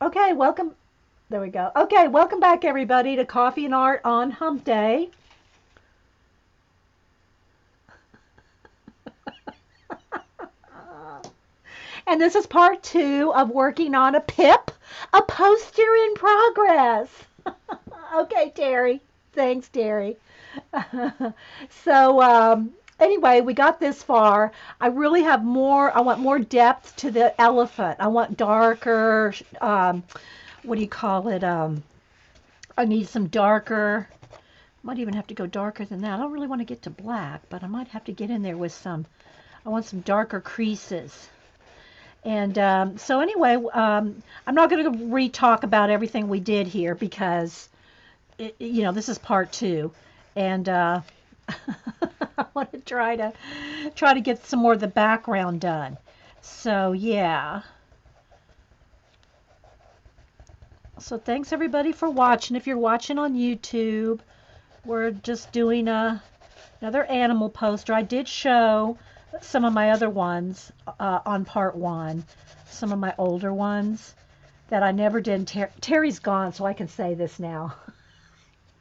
Okay, welcome. There we go. Okay, welcome back, everybody, to Coffee and Art on Hump Day. And this is part two of working on a PIP, a poster in progress. Okay, Terry. Thanks, Terry. Anyway, we got this far. I really have more. I want more depth to the elephant. I want darker. What do you call it? I need some darker. Might even have to go darker than that. I don't really want to get to black, but I might have to get in there with some. I want some darker creases. And so anyway, I'm not going to re-talk about everything we did here because this is part two, and I want to try to get some more of the background done. So yeah. So thanks everybody for watching. If you're watching on YouTube, we're just doing another animal poster. I did show some of my other ones on part one, some of my older ones that I never did. Terry's gone, so I can say this now.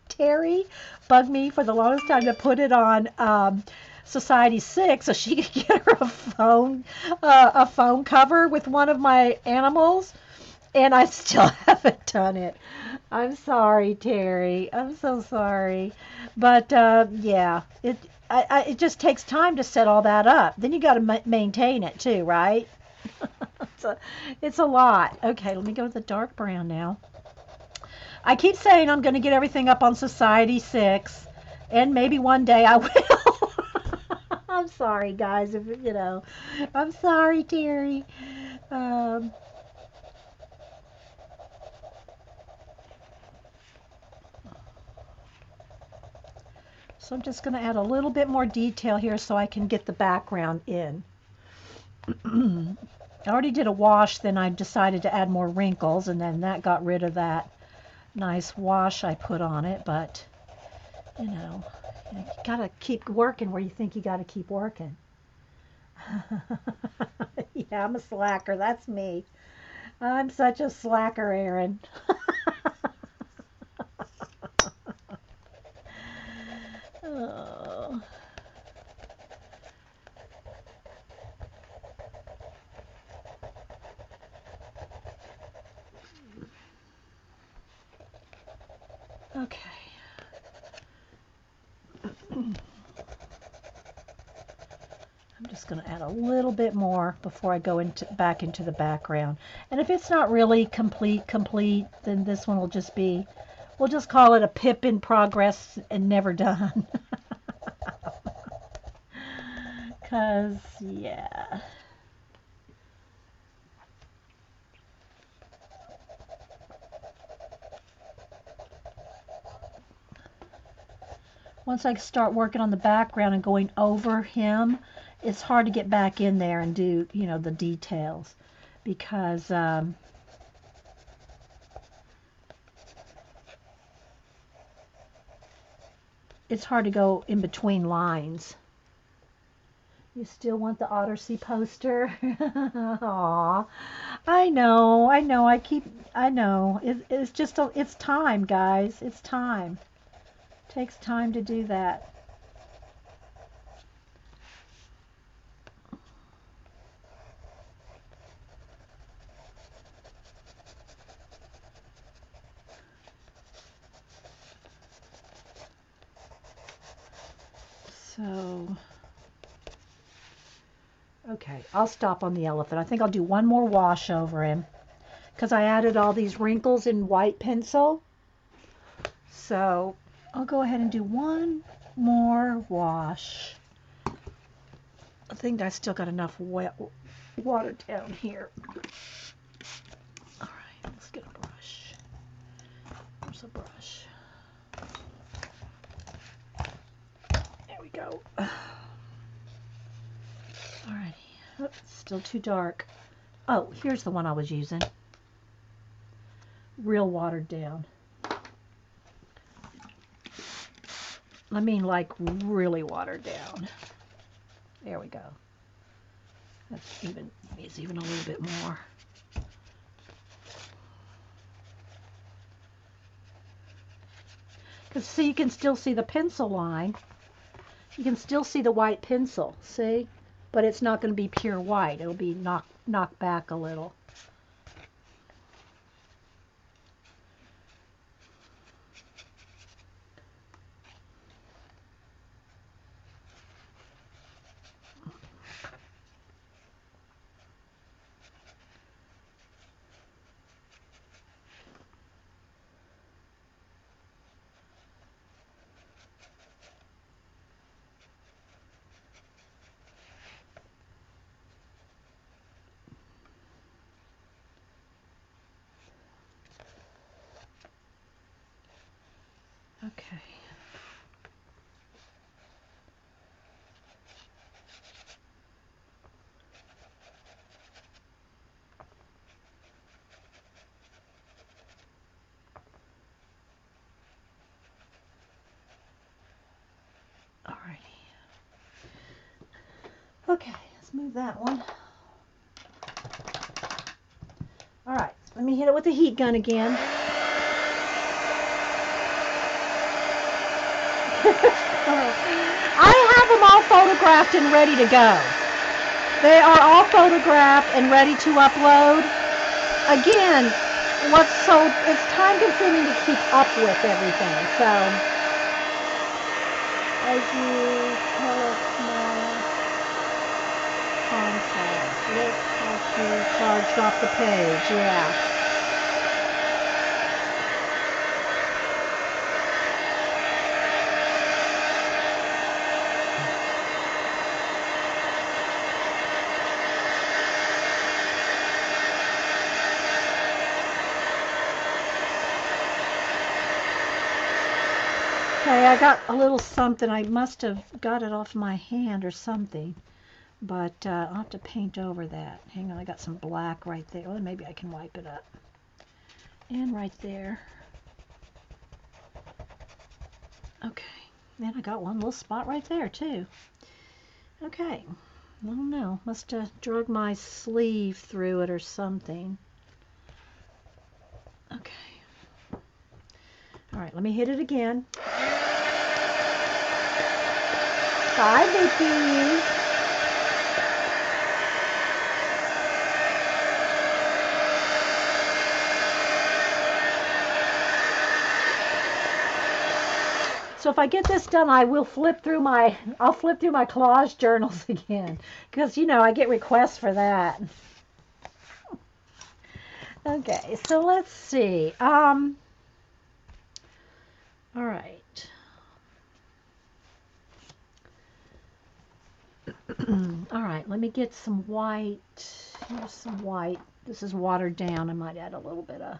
Terry bugged me for the longest time to put it on Society 6 so she could get her a phone cover with one of my animals, and I still haven't done it. I'm sorry, Terry. I'm so sorry. But yeah, it just takes time to set all that up. Then you got to maintain it too, right? it's a it's a lot. Okay, let me go with the dark brown now. I keep saying I'm going to get everything up on Society 6, and maybe one day I will. I'm sorry, guys. I'm sorry, Terry. Um, so I'm just going to add a little bit more detail here so I can get the background in. I already did a wash, then I decided to add more wrinkles, and then that got rid of that nice wash I put on it, but you know, you gotta keep working where you think you gotta keep working. Yeah, I'm a slacker. That's me. I'm such a slacker, Aaron. Oh. Okay. I'm just going to add a little bit more before I go back into the background. And if it's not really complete, then this one will just be, we'll just call it a PIP in progress and never done. Because, yeah. Once I start working on the background and going over him, it's hard to get back in there and do, the details because it's hard to go in between lines. You still want the Ottersea poster? Aw, I know. It's just, it's time, guys. It's time. It takes time to do that. So, okay, I'll stop on the elephant. I think I'll do one more wash over him because I added all these wrinkles in white pencil. So I'll go ahead and do one more wash. I think I still got enough wet water down here. All right, let's get a brush. There's a brush. There we go. All right. Oh, still too dark. Oh, here's the one I was using. Real watered down. I mean, like really watered down. There we go. It's even a little bit more. See, you can still see the pencil line. You can still see the white pencil, see? But it's not going to be pure white. It'll be knocked back a little. Okay. Alrighty. Okay, let's move that one. Alright, let me hit it with the heat gun again. I have them all photographed and ready to go. They are all photographed and ready to upload. Again, it's time consuming to keep up with everything. So, as you tell us more contact, let's have you charged off the page. Yeah. Okay, I got a little something. I must have got it off my hand or something. But I'll have to paint over that. Hang on, I got some black right there. Well, maybe I can wipe it up. And right there. Okay. And I got one little spot right there, too. Okay. I don't know. Must have drug my sleeve through it or something. Okay. All right, let me hit it again. Bye, Vicky. So if I get this done, I'll flip through my collage journals again, because I get requests for that. Okay, so let's see. All right. All right, let me get some white. Here's some white. This is watered down. I might add a little bit of.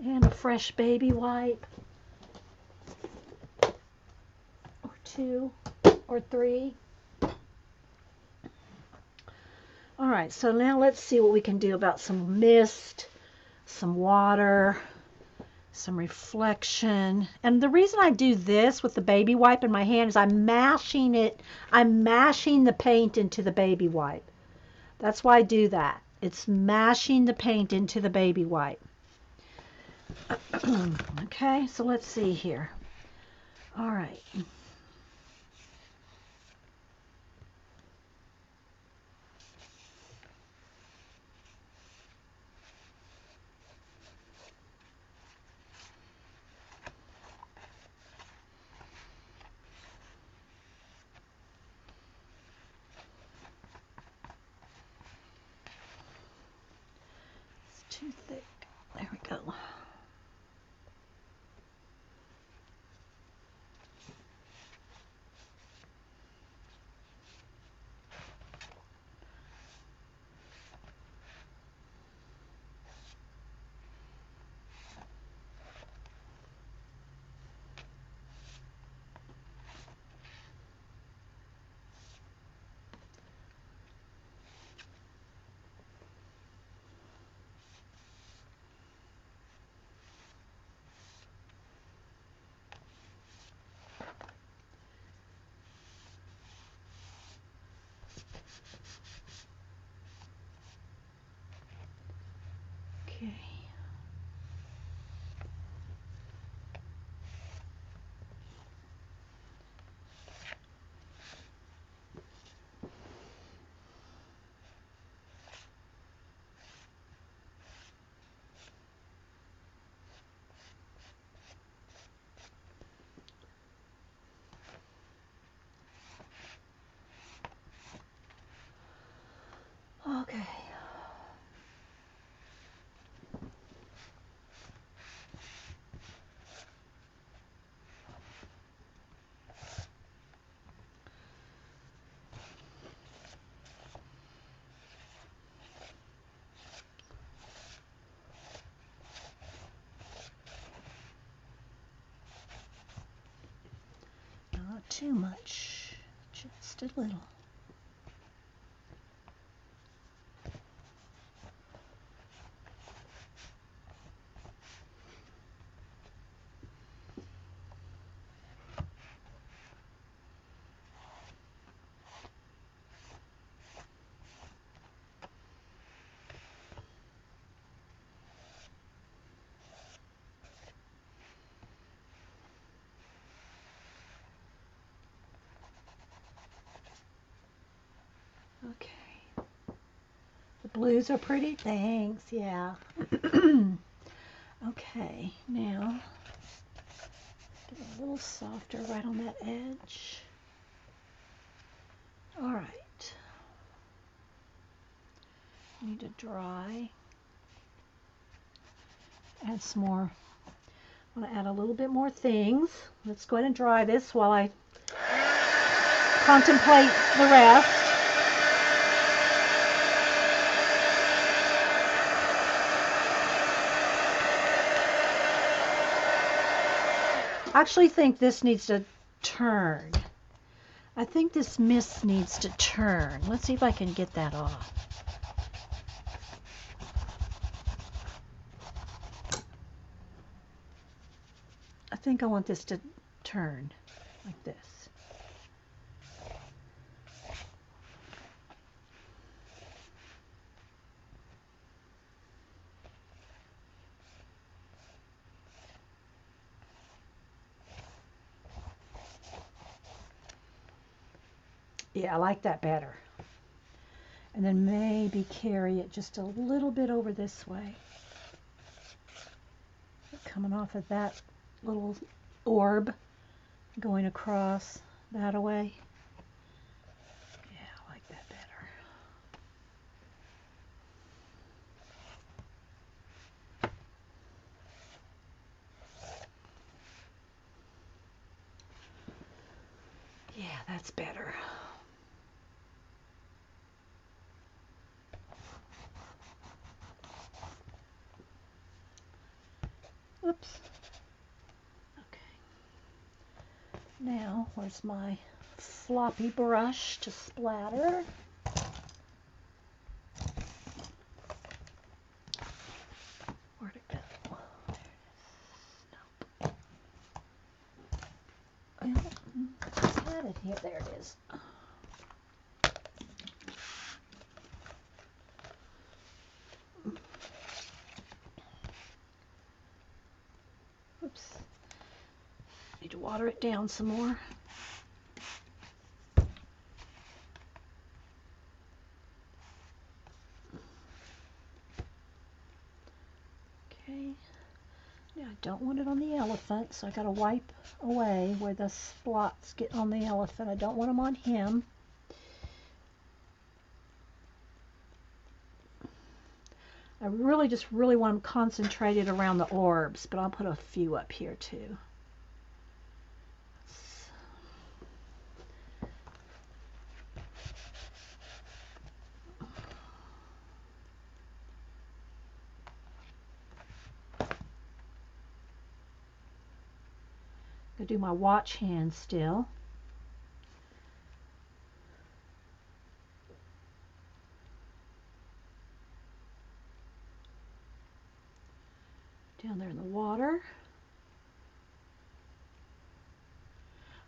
And a fresh baby wipe. Or 2 or 3. All right, so now let's see what we can do about some mist, some water, some reflection. And the reason I do this with the baby wipe in my hand is I'm mashing the paint into the baby wipe. That's why I do that. It's mashing the paint into the baby wipe. Okay, so let's see here. All right. It's too thick. There we go. Okay. Just a little. Okay. The blues are pretty. Thanks. Yeah. Okay. Now, get a little softer right on that edge. All right. Need to dry. Add some more. I want to add a little bit more things. Let's go ahead and dry this while I contemplate the rest. I actually think this needs to turn. I think this mist needs to turn. Let's see if I can get that off. I think I want this to turn like this. Yeah, I like that better. And then maybe carry it just a little bit over this way. Coming off of that little orb, going across that away. Yeah, I like that better. Yeah, that's better. Oops. Okay. Now, where's my floppy brush to splatter? Where'd it go? There it is. Nope. Well, had it here. There it is. Oops. Need to water it down some more. Okay. Now I don't want it on the elephant, so I got to wipe away where the spots get on the elephant. I don't want them on him. I really just want them concentrated around the orbs, but I'll put a few up here too. I'm going to do my watch hand still. Down there in the water.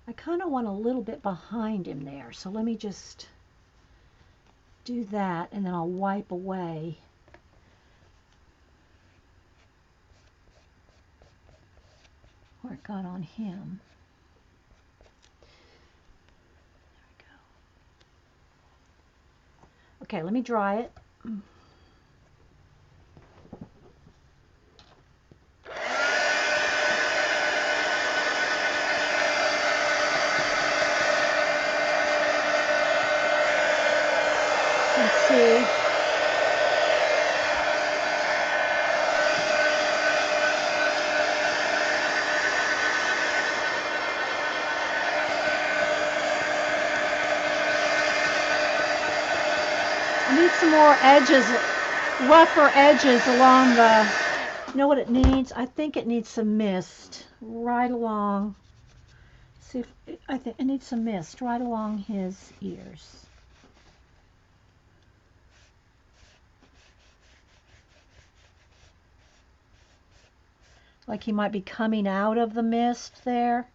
I kind of want a little bit behind him there, so let me just do that and then I'll wipe away. Where it got on him. There we go. Okay, let me dry it. Let's see. I need some more edges, rougher edges along the, you know what it needs? I think it needs some mist right along. See if I think I need some mist right along his ears. Like he might be coming out of the mist there.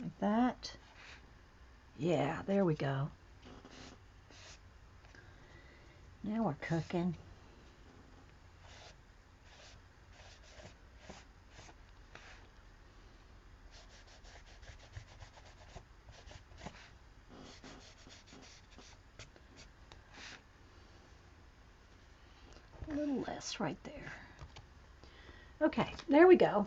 Like that. Yeah, there we go. Now we're cooking. A little less right there. Okay, there we go.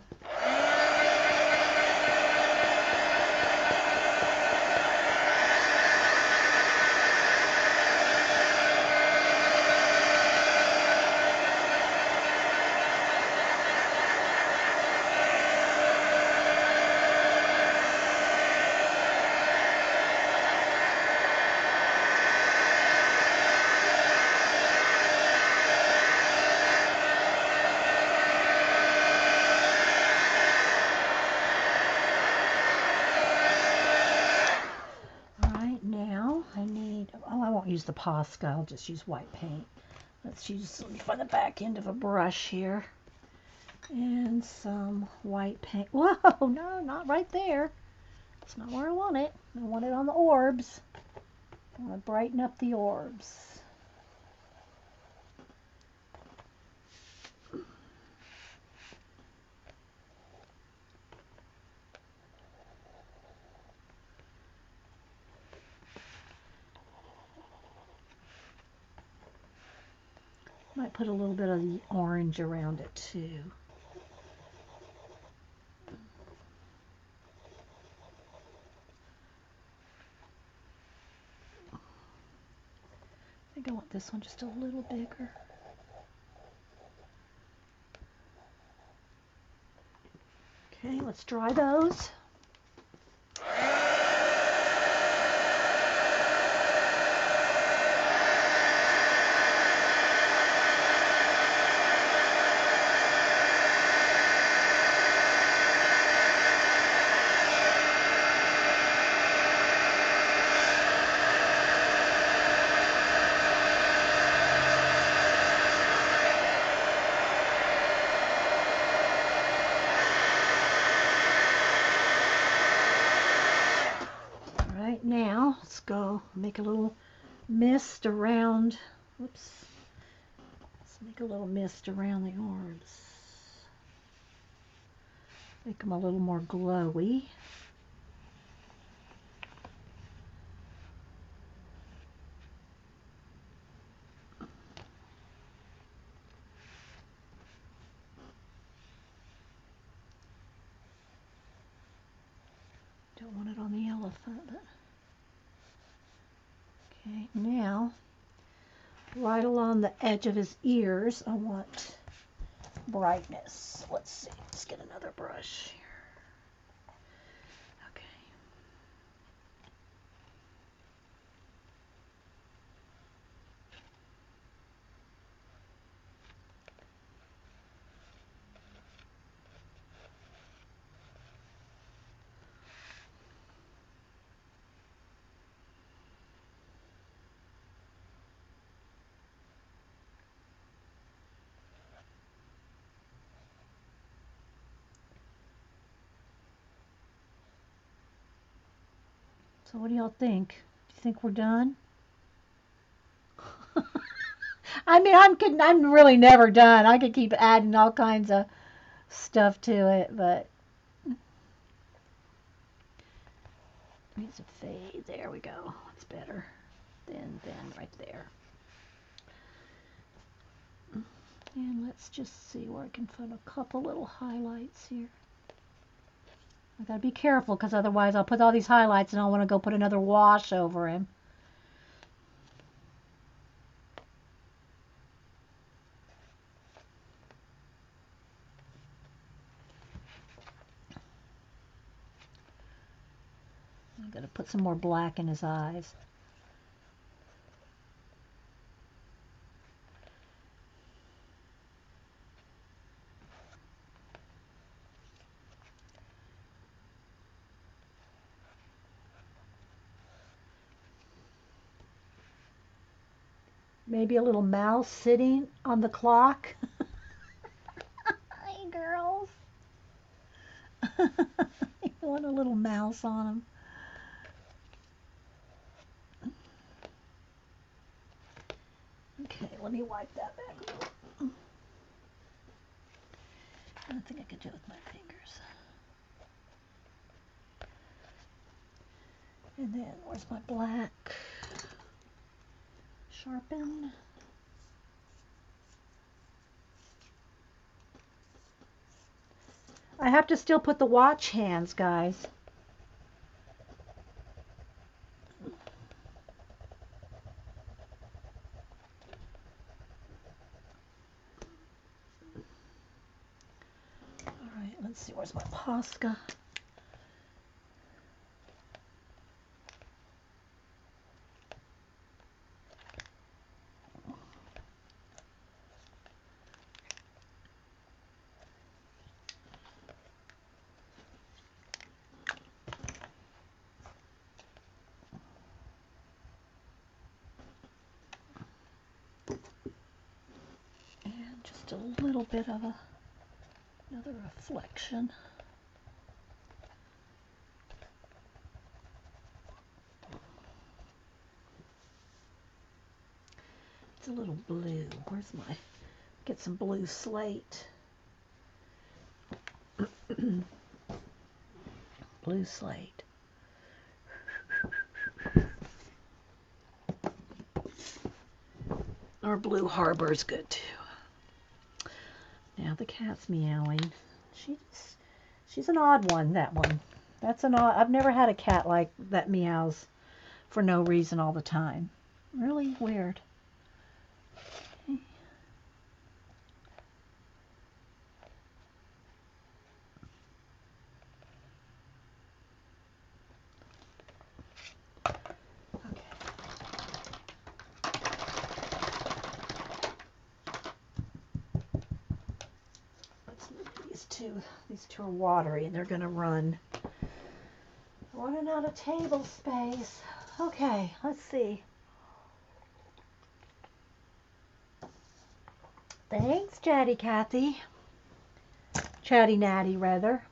Use the Posca, I'll just use white paint. Let me find the back end of a brush here. And some white paint. Whoa, no, not right there. That's not where I want it. I want it on the orbs. I want to brighten up the orbs. Might put a little bit of the orange around it too. I think I want this one just a little bigger. Okay, let's dry those. Now let's go make a little mist around. Whoops. Let's make a little mist around the orbs. Make them a little more glowy. Don't want it on the elephant, but okay, now right along the edge of his ears I want brightness. Let's see, let's get another brush here. Okay. So what do y'all think? Do you think we're done? I mean, I'm really never done. I could keep adding all kinds of stuff to it, but needs a fade. There we go. It's better. Then right there. And let's just see where I can put a couple little highlights here. I gotta be careful because otherwise I'll put all these highlights and I'll want to go put another wash over him. I'm gonna put some more black in his eyes. Maybe a little mouse sitting on the clock. Hey, girls. You want a little mouse on them. Okay, let me wipe that back. I don't think I could do it with my fingers. And then, where's my black? Sharpen. I have to still put the watch hands, guys. All right, let's see, where's my Posca? And just a little bit of another reflection. It's a little blue. Where's my, get some blue slate. Blue slate. Or Blue Harbor is good too. Now the cat's meowing. She's an odd one, that one. That's an odd, I've never had a cat like that meows for no reason all the time. Really weird. These two are watery and they're gonna run. Running out of table space. Okay, let's see. Thanks, Chatty Cathy. Chatty Natty, rather.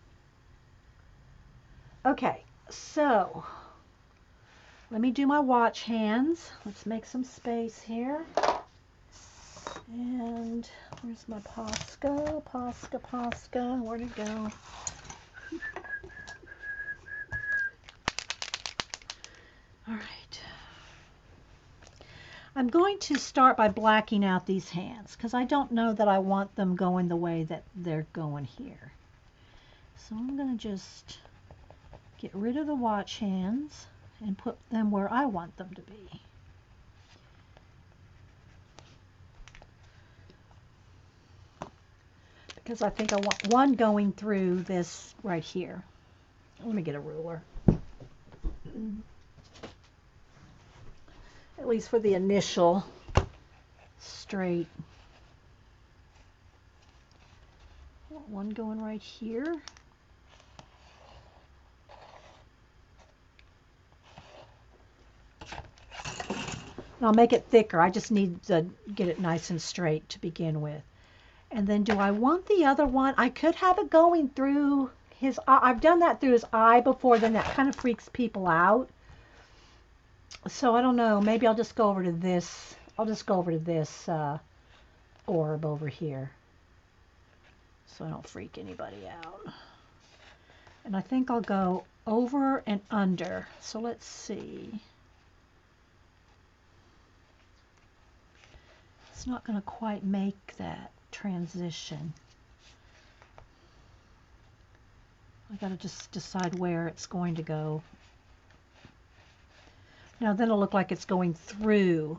Okay, so let me do my watch hands. Let's make some space here. And where's my Posca? Posca. Where'd it go? All right. I'm going to start by blacking out these hands because I don't know that I want them going the way that they're going here. So I'm going to just get rid of the watch hands and put them where I want them to be. Because I think I want one going through this right here. Let me get a ruler. At least for the initial straight. One going right here. And I'll make it thicker. I just need to get it nice and straight to begin with. And then do I want the other one? I could have it going through his eye. I've done that through his eye before, then that kind of freaks people out. So I don't know. Maybe I'll just go over to this. I'll just go over to this orb over here. So I don't freak anybody out. And I think I'll go over and under. So let's see. It's not going to quite make that transition. I got to just decide where it's going to go. Now then it'll look like it's going through.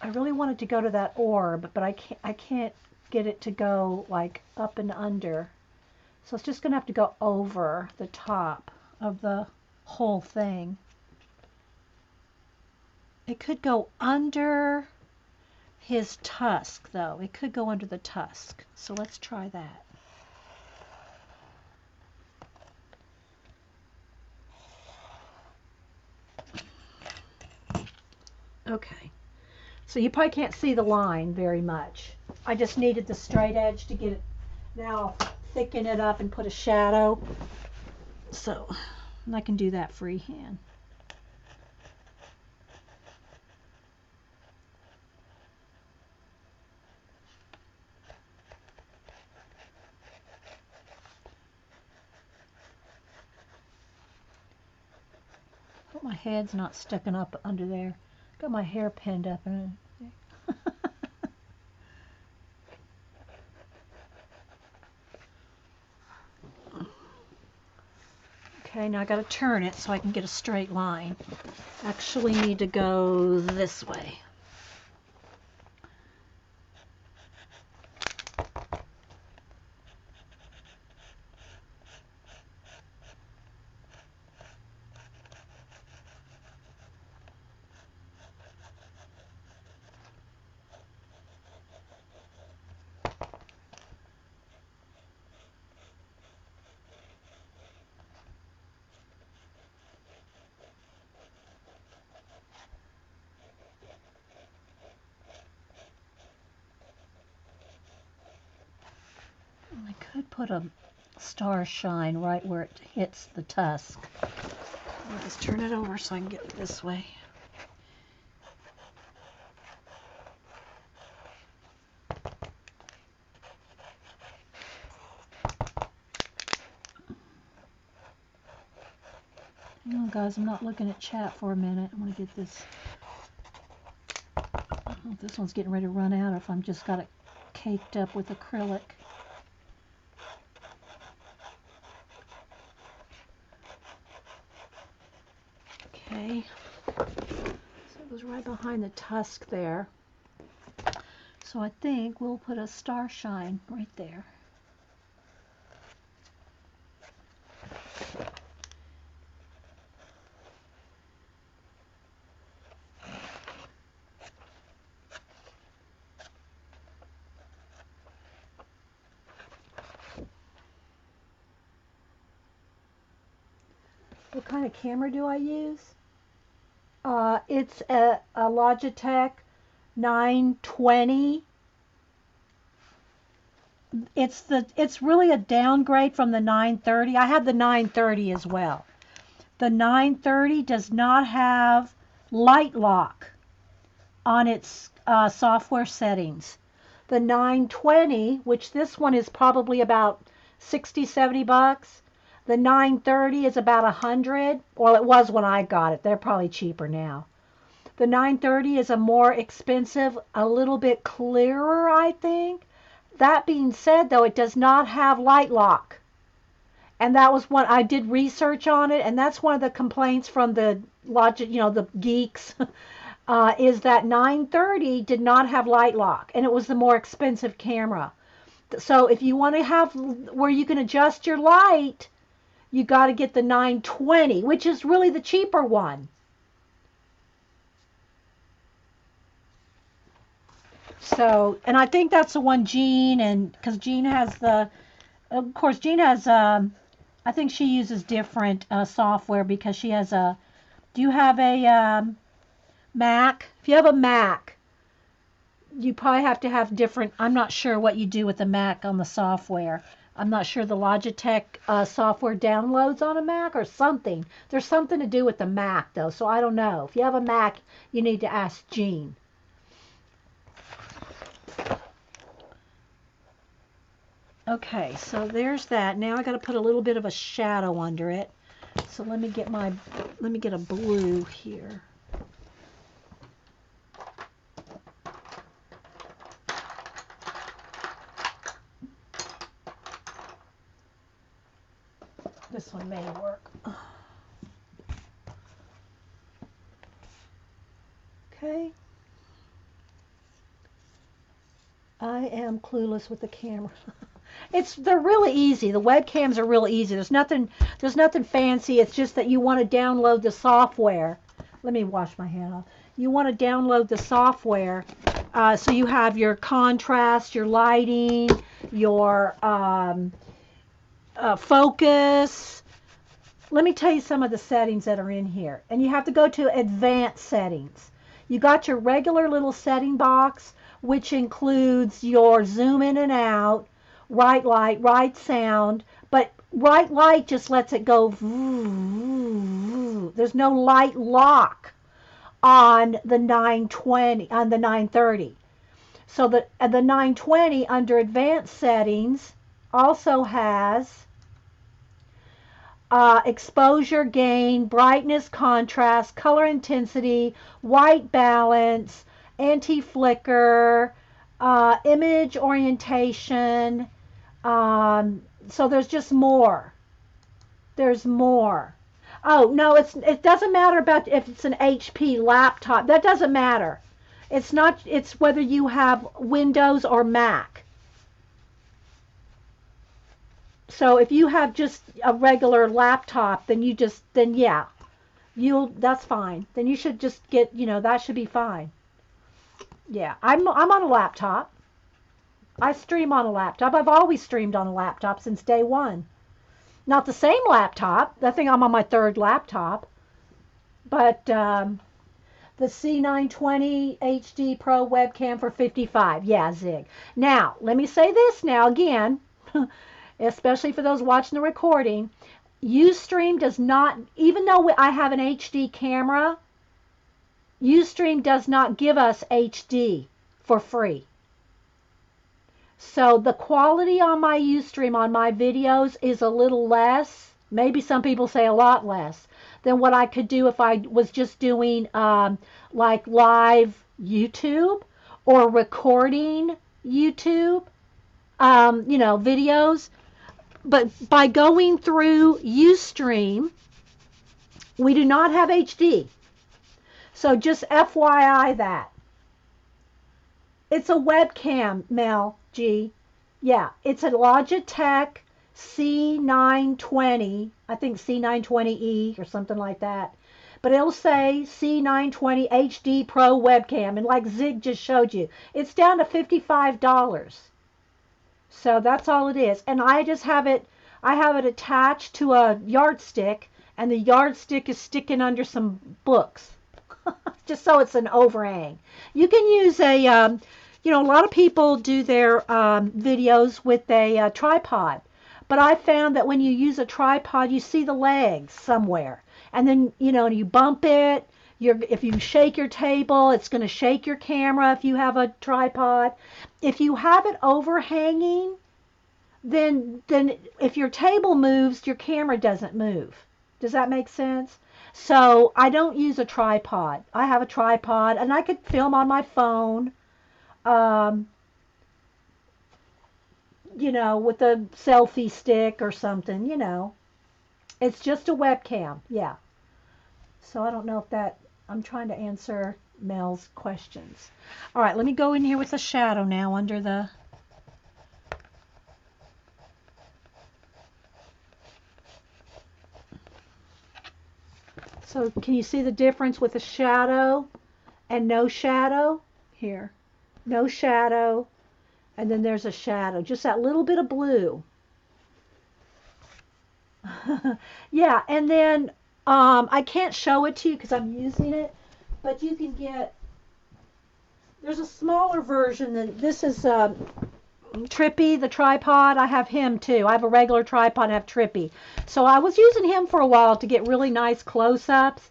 I really wanted to go to that orb, but I can't get it to go like up and under. So it's just going to have to go over the top of the whole thing. It could go under his tusk, though. It could go under the tusk. So let's try that. Okay. So you probably can't see the line very much. I just needed the straight edge to get it. Now I'll thicken it up and put a shadow. So and I can do that freehand. Hope my head's not sticking up under there. Got my hair pinned up in it. Okay, now I got to turn it so I can get a straight line. Actually need to go this way. I could put a star shine right where it hits the tusk. I'll just turn it over so I can get it this way. Oh, guys, I'm not looking at chat for a minute. I'm going to get this. I don't know if this one's getting ready to run out or if I'm just got it caked up with acrylic. Okay. So it goes right behind the tusk there. So I think we'll put a star shine right there. What kind of camera do I use? It's a Logitech 920. It's really a downgrade from the 930. I have the 930 as well. The 930 does not have light lock on its software settings. The 920, which this one is probably about 60, 70 bucks. The 930 is about 100. Well, it was when I got it. They're probably cheaper now. The 930 is a more expensive, a little bit clearer, I think. That being said, though, it does not have light lock. And that was what I did research on it, and that's one of the complaints from the the geeks, is that 930 did not have light lock, and it was the more expensive camera. So if you want to have where you can adjust your light, you got to get the 920, which is really the cheaper one. So, and I think that's the one Jean, and because Jean has of course, Jean has, I think she uses different software because she has do you have a Mac? If you have a Mac, you probably have to have different, I'm not sure what you do with the Mac on the software. I'm not sure the Logitech software downloads on a Mac or something. There's something to do with the Mac, though, so I don't know. If you have a Mac, you need to ask Jean. Okay, so there's that. Now I got to put a little bit of a shadow under it. So let me get a blue here. This one may work. Okay. I am clueless with the camera. They're really easy. The webcams are really easy. There's nothing fancy. It's just that you want to download the software. Let me wash my hand off. You want to download the software so you have your contrast, your lighting, your focus. Let me tell you some of the settings that are in here. And you have to go to advanced settings. You got your regular little setting box, which includes your zoom in and out, right light, right sound, but right light just lets it go. There's no light lock on the 920, on the 930. So the 920 under advanced settings also has exposure, gain, brightness, contrast, color intensity, white balance, anti-flicker, image orientation. So there's just more. There's more. Oh, no, it doesn't matter about if it's an HP laptop. That doesn't matter. It's not, it's whether you have Windows or Mac. So if you have just a regular laptop, then then yeah, that's fine. Then you should just get, that should be fine. Yeah, I'm on a laptop. I stream on a laptop. I've always streamed on a laptop since day one. Not the same laptop. I think I'm on my third laptop. But the C920 HD Pro webcam for 55. Yeah, Zig. Now, let me say this now again, especially for those watching the recording. Ustream does not, even though I have an HD camera, Ustream does not give us HD for free. So the quality on my Ustream on my videos is a little less, maybe some people say a lot less, than what I could do if I was just doing like live YouTube or recording YouTube, videos. But by going through Ustream, we do not have HD. So just FYI that. It's a webcam, Mel G. Yeah, it's a Logitech C920, I think C920E or something like that. But it'll say C920 HD Pro webcam. And like Zig just showed you, it's down to $55. So that's all it is. And I have it attached to a yardstick, and the yardstick is sticking under some books. Just so it's an overhang. You can use a lot of people do their videos with a tripod. But I found that when you use a tripod, you see the legs somewhere. And then, you bump it. If you shake your table, it's going to shake your camera if you have a tripod. If you have it overhanging, then if your table moves, your camera doesn't move. Does that make sense? So I don't use a tripod. I have a tripod, and I could film on my phone, with a selfie stick or something, It's just a webcam, yeah. So I don't know if I'm trying to answer Mel's questions. All right, let me go in here with a shadow now under the... So can you see the difference with a shadow and no shadow? Here, no shadow, and then there's a shadow, just that little bit of blue. Yeah, and then I can't show it to you because I'm using it, but you can get, there's a smaller version than this is. Trippy, the tripod, I have him too. I have a regular tripod, I have Trippy. So I was using him for a while to get really nice close-ups.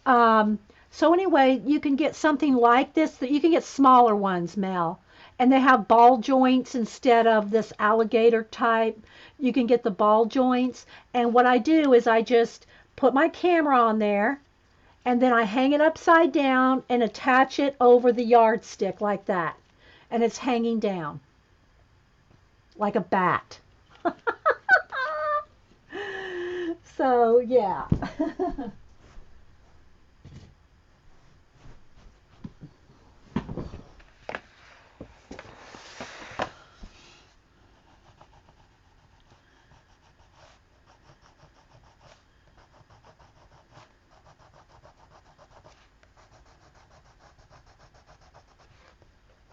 So anyway, you can get something like this, that you can get smaller ones, Mel. And they have ball joints instead of this alligator type. You can get the ball joints. And what I do is I just put my camera on there, and then I hang it upside down and attach it over the yardstick like that. And it's hanging down like a bat. So, yeah.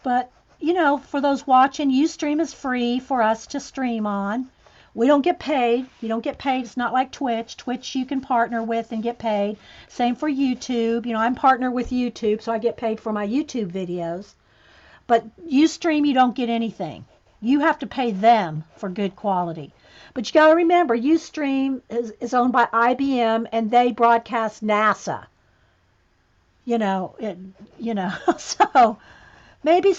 But, for those watching, Ustream is free for us to stream on. We don't get paid. You don't get paid. It's not like Twitch. Twitch you can partner with and get paid. Same for YouTube. You know, I'm partnered with YouTube, so I get paid for my YouTube videos. But Ustream, you don't get anything. You have to pay them for good quality. But you got to remember, Ustream is owned by IBM, and they broadcast NASA. You know, so maybe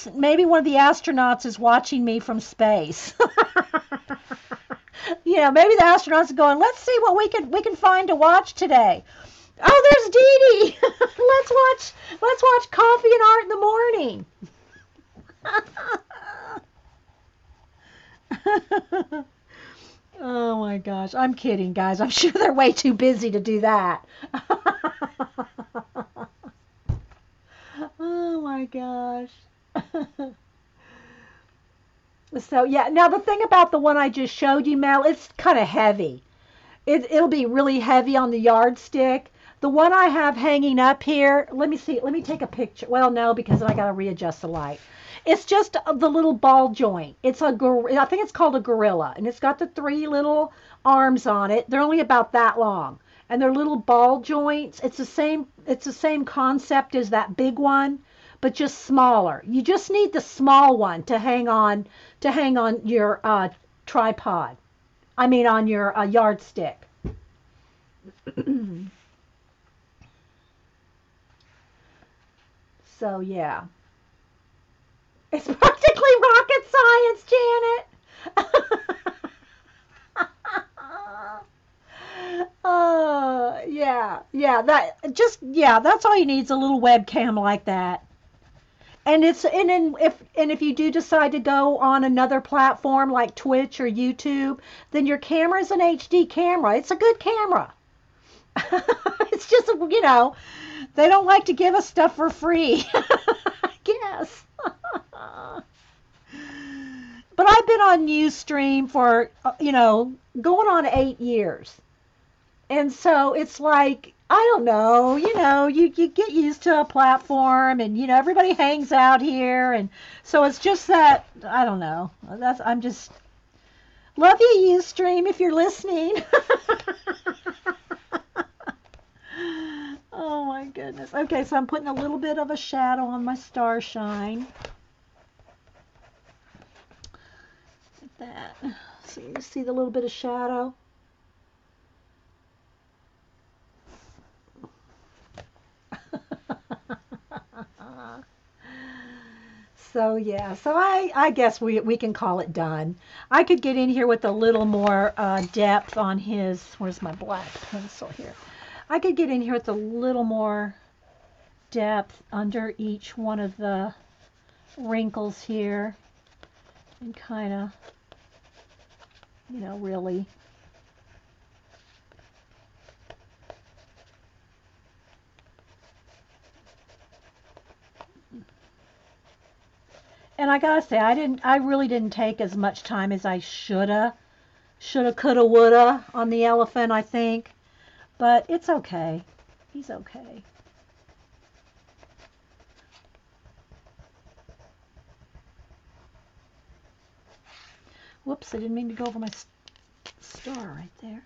one of the astronauts is watching me from space. You know, maybe the astronauts are going, let's see what we can find to watch today. Oh, there's Dee Dee. let's watch Coffee and Art in the morning. Oh my gosh. I'm kidding, guys. I'm sure they're way too busy to do that. Oh my gosh. So yeah, now the thing about the one I just showed you, Mel, it's kind of heavy. It'll be really heavy on the yardstick. The one I have hanging up here, let me see. Let me take a picture. Well, no, because I got to readjust the light. It's just the little ball joint. I think it's called a gorilla, and it's got the three little arms on it. They're only about that long, and they're little ball joints. It's the same. It's the same concept as that big one, but just smaller. You just need the small one to hang on your tripod. I mean, on your yardstick. So yeah, it's practically rocket science, Janet. Yeah. That's all you need is a little webcam like that. And if you do decide to go on another platform like Twitch or YouTube, then your camera is an HD camera. It's a good camera. It's just, they don't like to give us stuff for free, I guess. But I've been on Ustream for, going on 8 years. And so it's like, I don't know, you get used to a platform and, everybody hangs out here. And so it's just that, I don't know. I'm just, love you, Ustream, if you're listening. Oh my goodness. Okay, so I'm putting a little bit of a shadow on my starshine. Like that. So you see the little bit of shadow? So yeah, so I guess we can call it done. I could get in here with a little more depth on his, where's my black pencil here? I could get in here with a little more depth under each one of the wrinkles here and kind of, really. And I gotta say, I really didn't take as much time as I shoulda. Shoulda, coulda, woulda on the elephant, I think. But it's okay. He's okay. Whoops, I didn't mean to go over my star right there.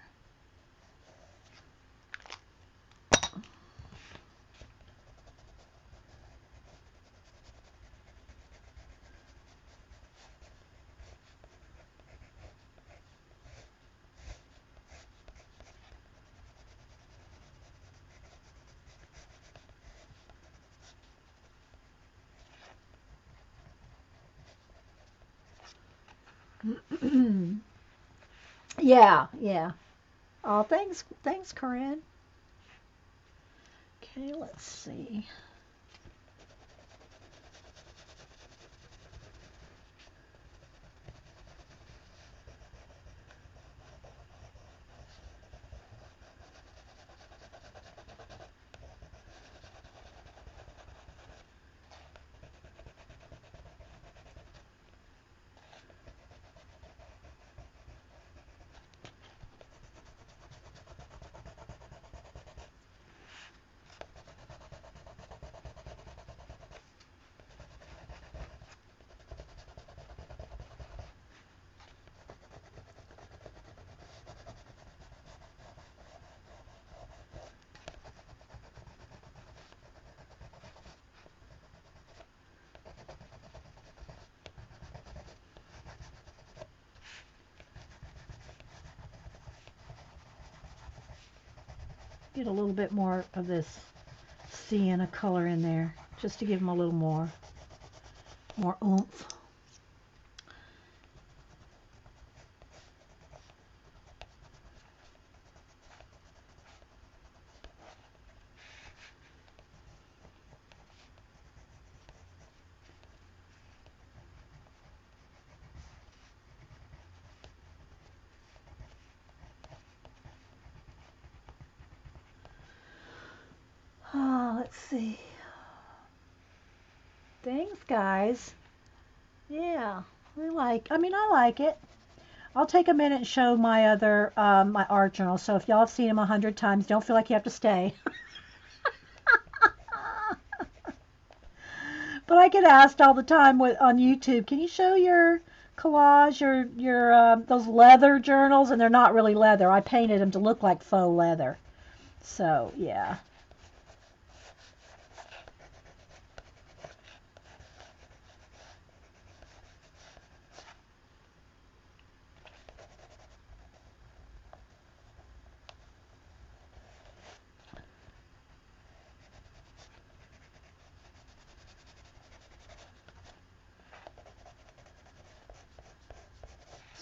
Yeah. Oh, thanks, Corinne. Okay, let's see. get a little bit more of this sienna color in there, just to give them a little more oomph. Let's see. Thanks, guys. Yeah, I like it. I'll take a minute and show my other, my art journal. So if y'all have seen them 100 times, don't feel like you have to stay. But I get asked all the time on YouTube, can you show your collage, your those leather journals? And they're not really leather. I painted them to look like faux leather. So, yeah.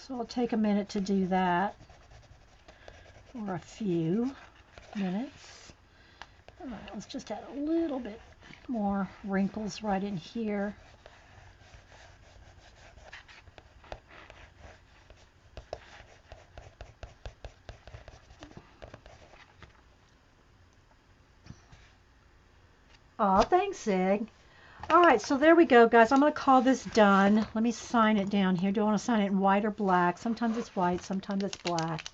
So I'll take a minute to do that, or a few minutes. All right, let's just add a little bit more wrinkles right in here. Oh, thanks, Zig. All right, so there we go, guys. I'm going to call this done. Let me sign it down here. Do I want to sign it in white or black? Sometimes it's white, sometimes it's black.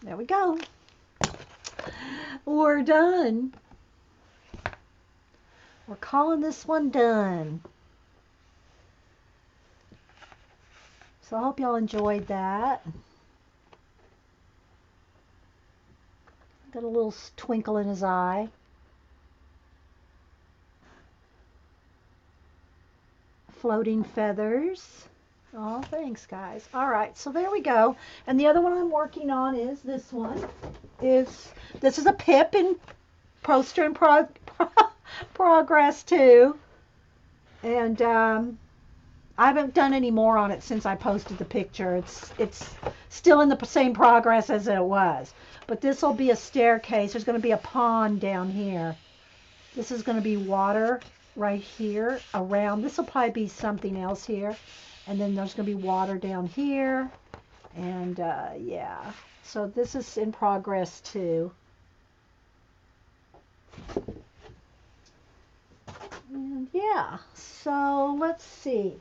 There we go. We're done. We're calling this one done. So I hope y'all enjoyed that. Got a little twinkle in his eye. Floating feathers. Oh, thanks, guys. All right, so there we go. And the other one I'm working on is this one. This is a Pip in poster in progress too. And I haven't done any more on it since I posted the picture. It's still in the same progress as it was. But this will be a staircase. There's going to be a pond down here. This is going to be water right here around. This will probably be something else here. And then there's going to be water down here. And yeah. So this is in progress too. And yeah. So let's see.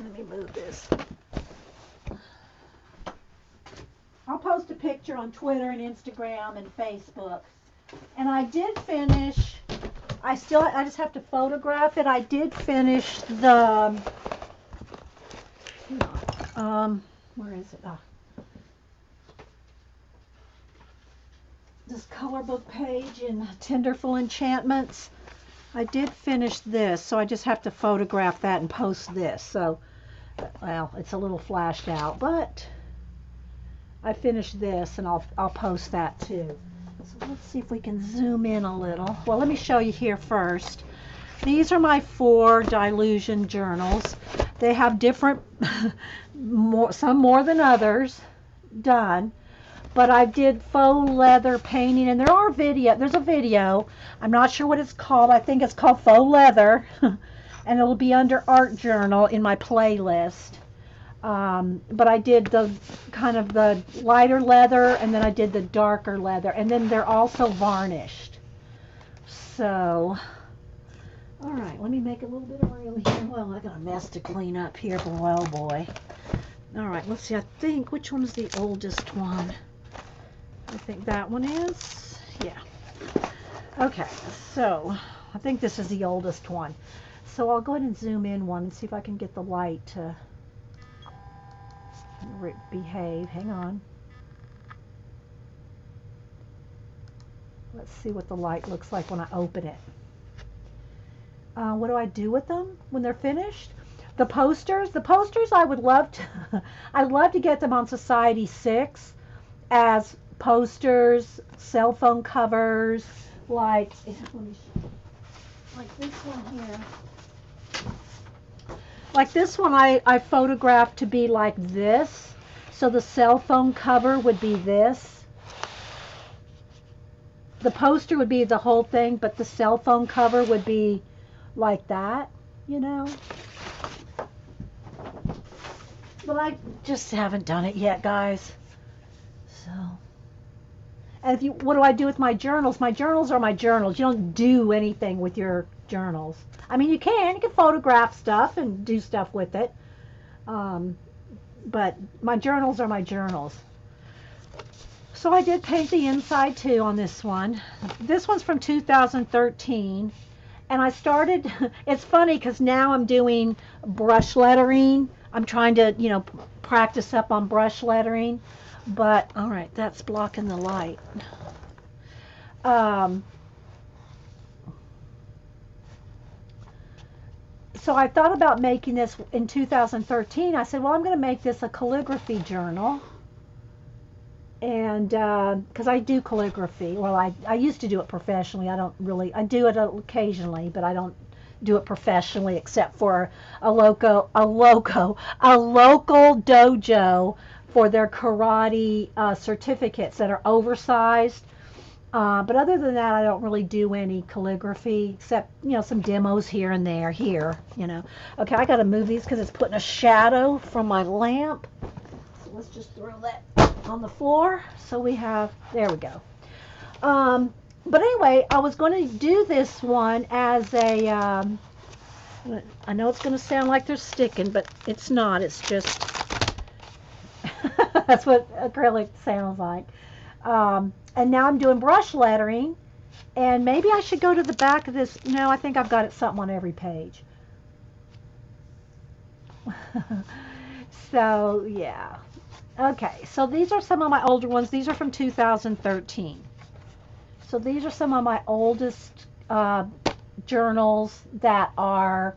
Let me move this. I'll post a picture on Twitter and Instagram and Facebook. And I did finish, I just have to photograph it. I did finish the, where is it? Oh. This color book page in Tenderful Enchantments. I did finish this, so I just have to photograph that and post this. So, well, it's a little flashed out, but I finished this, and I'll post that too. So let's see if we can zoom in a little. Well, let me show you here first. These are my 4 Dylusion journals. They have different, some more than others done. But I did faux leather painting, and there's a video. I'm not sure what it's called. I think it's called Faux Leather, and it'll be under Art Journal in my playlist. But I did the kind of the lighter leather, and then I did the darker leather, and then they're also varnished. So, all right, let me make a little bit of room here. Well, I got a mess to clean up here, boy, oh boy. All right, let's see. I think, which one is the oldest one? I think that one is, yeah. Okay, so I think this is the oldest one. So I'll go ahead and zoom in one and see if I can get the light to behave. Hang on. Let's see what the light looks like when I open it. What do I do with them when they're finished? The posters I would love to, I'd love to get them on Society 6 as posters, cell phone covers, like this one here. Like this one I photographed to be like this. So the cell phone cover would be this. The poster would be the whole thing, but the cell phone cover would be like that, you know. But I just haven't done it yet, guys. So, and what do I do with my journals? My journals are my journals. You don't do anything with your journals. I mean, you can photograph stuff and do stuff with it. But my journals are my journals. So I did paint the inside too on this one. This one's from 2013. And I started, it's funny because now I'm doing brush lettering. I'm trying to, practice up on brush lettering. But, all right, that's blocking the light. So I thought about making this in 2013. I said, well, I'm going to make this a calligraphy journal. And because I do calligraphy, well, I used to do it professionally. I do it occasionally, but I don't do it professionally except for a local dojo for their karate certificates that are oversized. But other than that, I don't really do any calligraphy except, some demos here and there here. Okay, I got to move these because it's putting a shadow from my lamp. So let's just throw that on the floor. So there we go. But anyway, I was going to do this one as a, I know it's going to sound like they're sticking, but it's not. It's just, that's what acrylic sounds like. And now I'm doing brush lettering, and maybe I should go to the back of this. No, I think I've got something on every page. So, yeah. Okay, so these are some of my older ones. These are from 2013. So these are some of my oldest journals that are,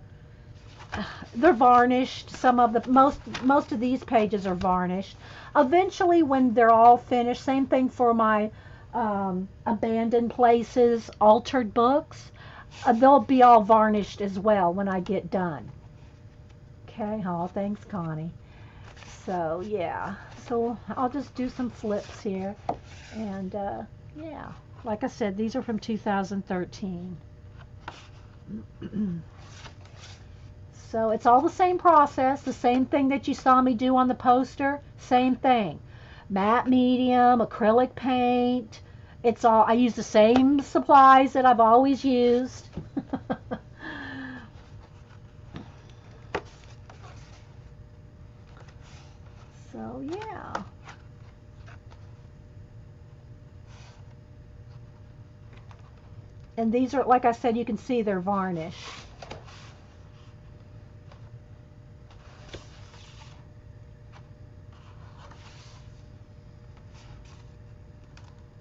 they're varnished. Most of these pages are varnished. Eventually, when they're all finished, same thing for my abandoned places, altered books, they'll be all varnished as well when I get done. Okay, oh, thanks, Connie. So, yeah. So, I'll just do some flips here. And, yeah. Like I said, these are from 2013. So, it's all the same process. The same thing that you saw me do on the poster. Same thing. Matte medium, acrylic paint. I use the same supplies that I've always used. So, yeah. And these are, like I said, you can see they're varnished.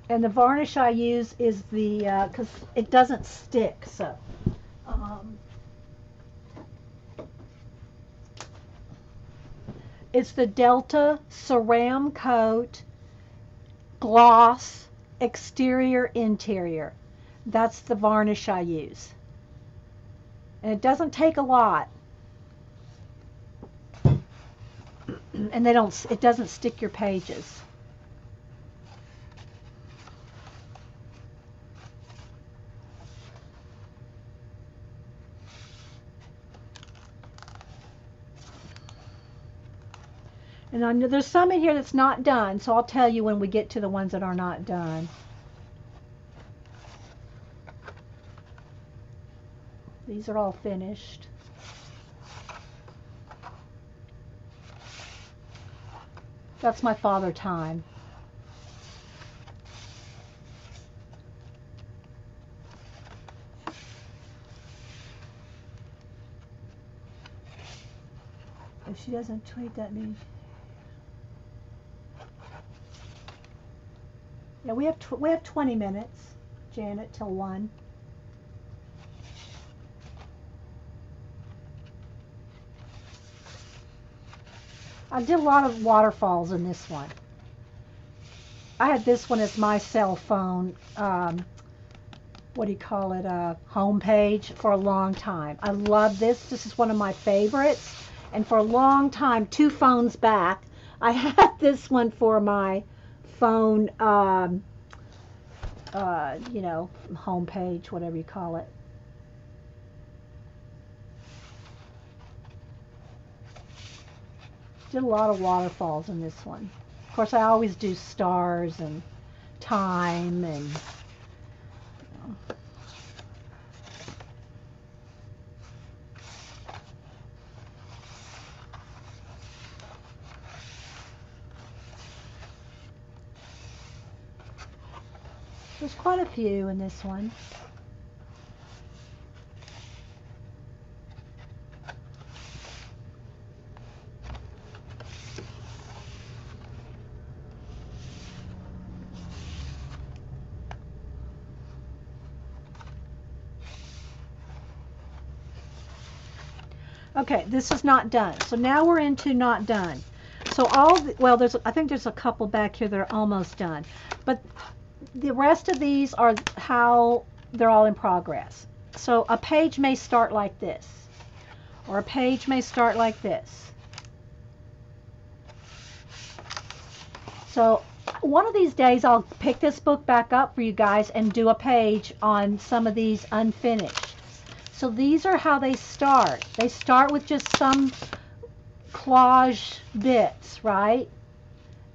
And the varnish I use is because it doesn't stick, so. It's the Delta Ceramcoat Gloss Exterior Interior. That's the varnish I use. And it doesn't take a lot. And it doesn't stick your pages. And I know there's some in here that's not done, so I'll tell you when we get to the ones that are not done. These are all finished. That's my Father Time. If she doesn't tweet, that means Yeah, we have 20 minutes, Janet, till 1. I did a lot of waterfalls in this one. I had this one as my cell phone, what do you call it, home page for a long time. I love this. This is one of my favorites. And for a long time, 2 phones back, I had this one for my phone, you know, home page, whatever you call it. Did a lot of waterfalls in this one. Of course, I always do stars and time and there's quite a few in this one. Okay, this is not done. So now we're into not done. So well, I think there's a couple back here that are almost done. But the rest of these are how they're all in progress. So a page may start like this, or a page may start like this. So one of these days I'll pick this book back up for you guys and do a page on some of these unfinished. So these are how they start. They start with just some collage bits, right?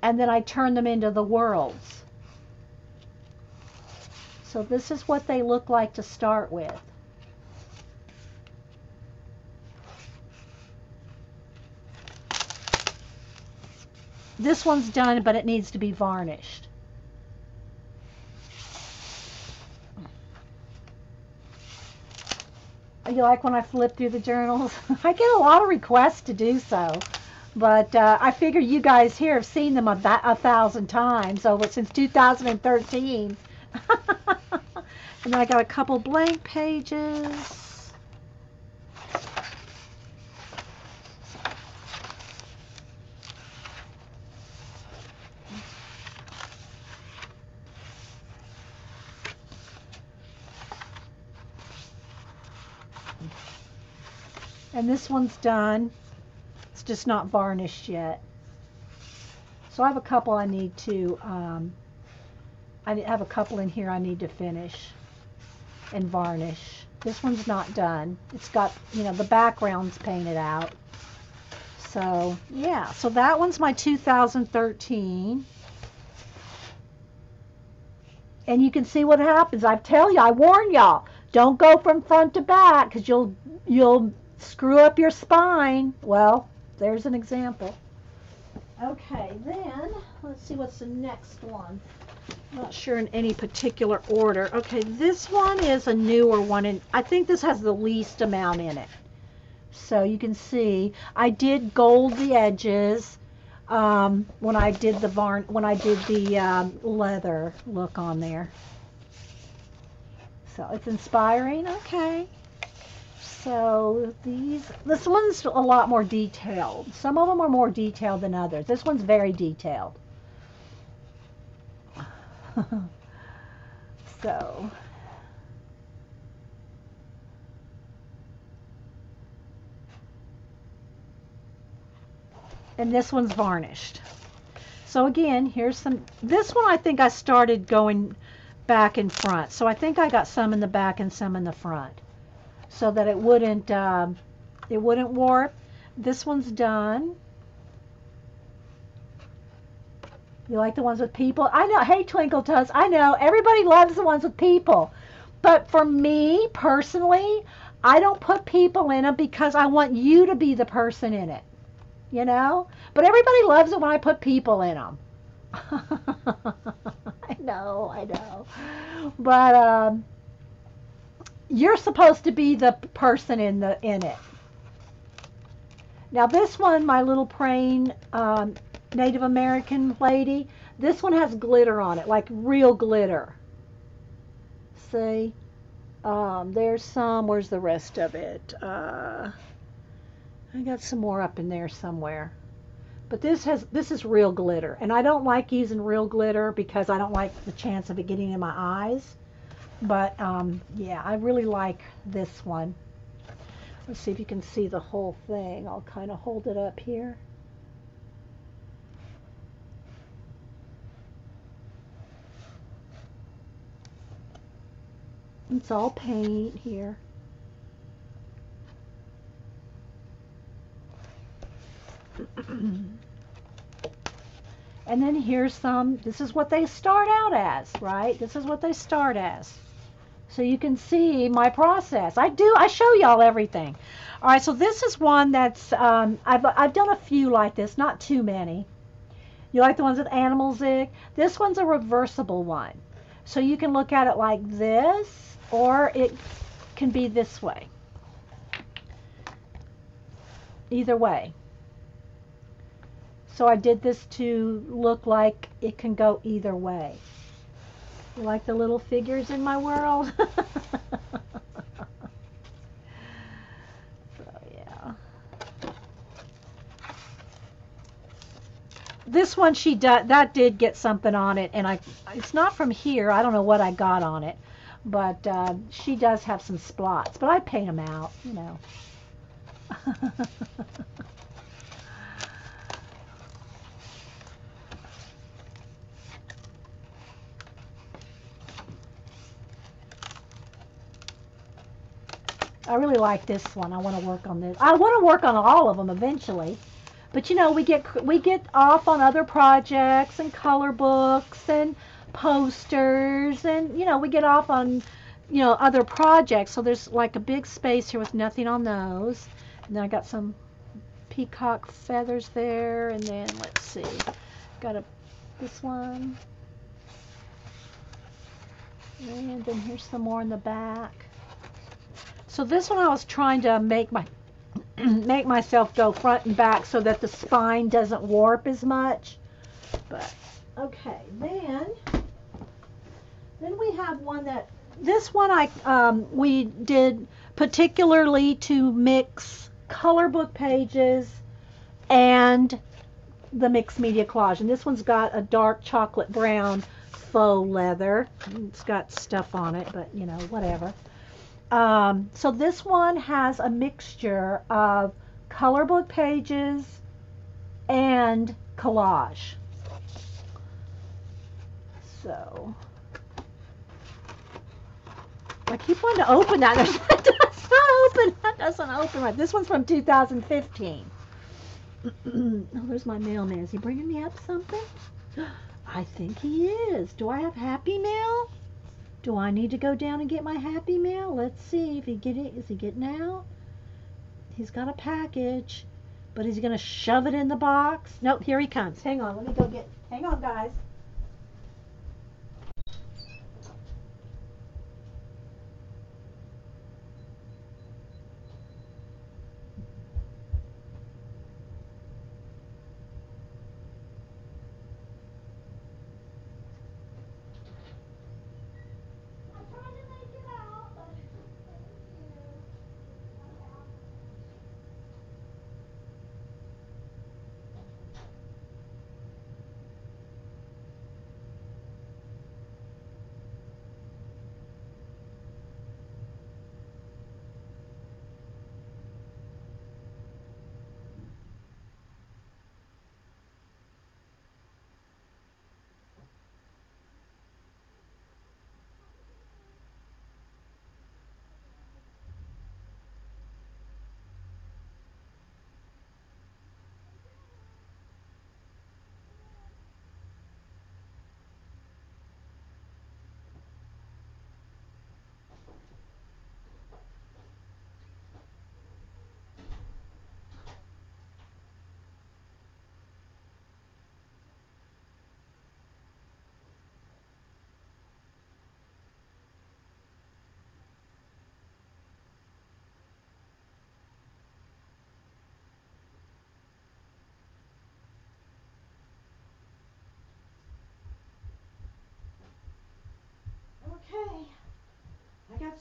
And then I turn them into the worlds. So this is what they look like to start with. This one's done, but it needs to be varnished. You like when I flip through the journals? I get a lot of requests to do so, but I figure you guys here have seen them 1,000 times over since 2013. And then I got a couple blank pages. And this one's done. It's just not varnished yet. So I have a couple I need to, I have a couple in here I need to finish and varnish. This one's not done. It's got, you know, the background's painted out. So, yeah. So that one's my 2013. And you can see what happens. I tell you, I warn y'all, don't go from front to back because you'll screw up your spine. Well, there's an example. Okay, then let's see what's the next one. I'm not sure in any particular order. Okay, this one is a newer one, and I think this has the least amount in it. So you can see I did gold the edges when I did the leather look on there. So it's inspiring. Okay. So this one's a lot more detailed. Some of them are more detailed than others. This one's very detailed. So, and this one's varnished. So again, here's some, this one I think I started going back and front. So I think I got some in the back and some in the front, so that it wouldn't warp. This one's done. You like the ones with people? I know. Hey, Twinkle Toes. I know. Everybody loves the ones with people. But for me, personally, I don't put people in them because I want you to be the person in it. You know? But everybody loves it when I put people in them. I know. But you're supposed to be the person in it. Now this one, my little praying Native American lady, this one has glitter on it, like real glitter. See? There's some. Where's the rest of it? I got some more up in there somewhere. But this is real glitter, and I don't like using real glitter because I don't like the chance of it getting in my eyes. But yeah, I really like this one. Let's see if you can see the whole thing. I'll kind of hold it up here. It's all paint here. And then here's some, this is what they start out as, right? This is what they start as. So you can see my process. I show y'all everything. All right, so this is one that's, I've done a few like this, not too many. You like the ones with animal zig? This one's a reversible one. So you can look at it like this, or it can be this way. Either way. So I did this to look like it can go either way. You like the little figures in my world? So yeah. This one that did get something on it, and it's not from here. I don't know what I got on it, but she does have some splots. But I paint them out, you know. I really like this one. I want to work on this. I want to work on all of them eventually. But you know, we get off on other projects and color books and posters, and you know, we get off on other projects. So there's like a big space here with nothing on those. And then I got some peacock feathers there, and then let's see, got this one, and then here's some more in the back. So this one I was trying to make myself go front and back so that the spine doesn't warp as much. But okay, then we have one this one we did particularly to mix color book pages and the mixed media collage. And this one's got a dark chocolate brown faux leather. It's got stuff on it, but you know, whatever. So this one has a mixture of color book pages and collage. So I keep wanting to open that. That does not open. That doesn't open right. This one's from 2015. Oh, there's my mailman. Is he bringing me up something? I think he is. Do I have Happy Mail? Do I need to go down and get my Happy Mail? Let's see if he is he getting out? He's got a package, but is he going to shove it in the box? Nope, here he comes. Hang on, let me go get, hang on guys.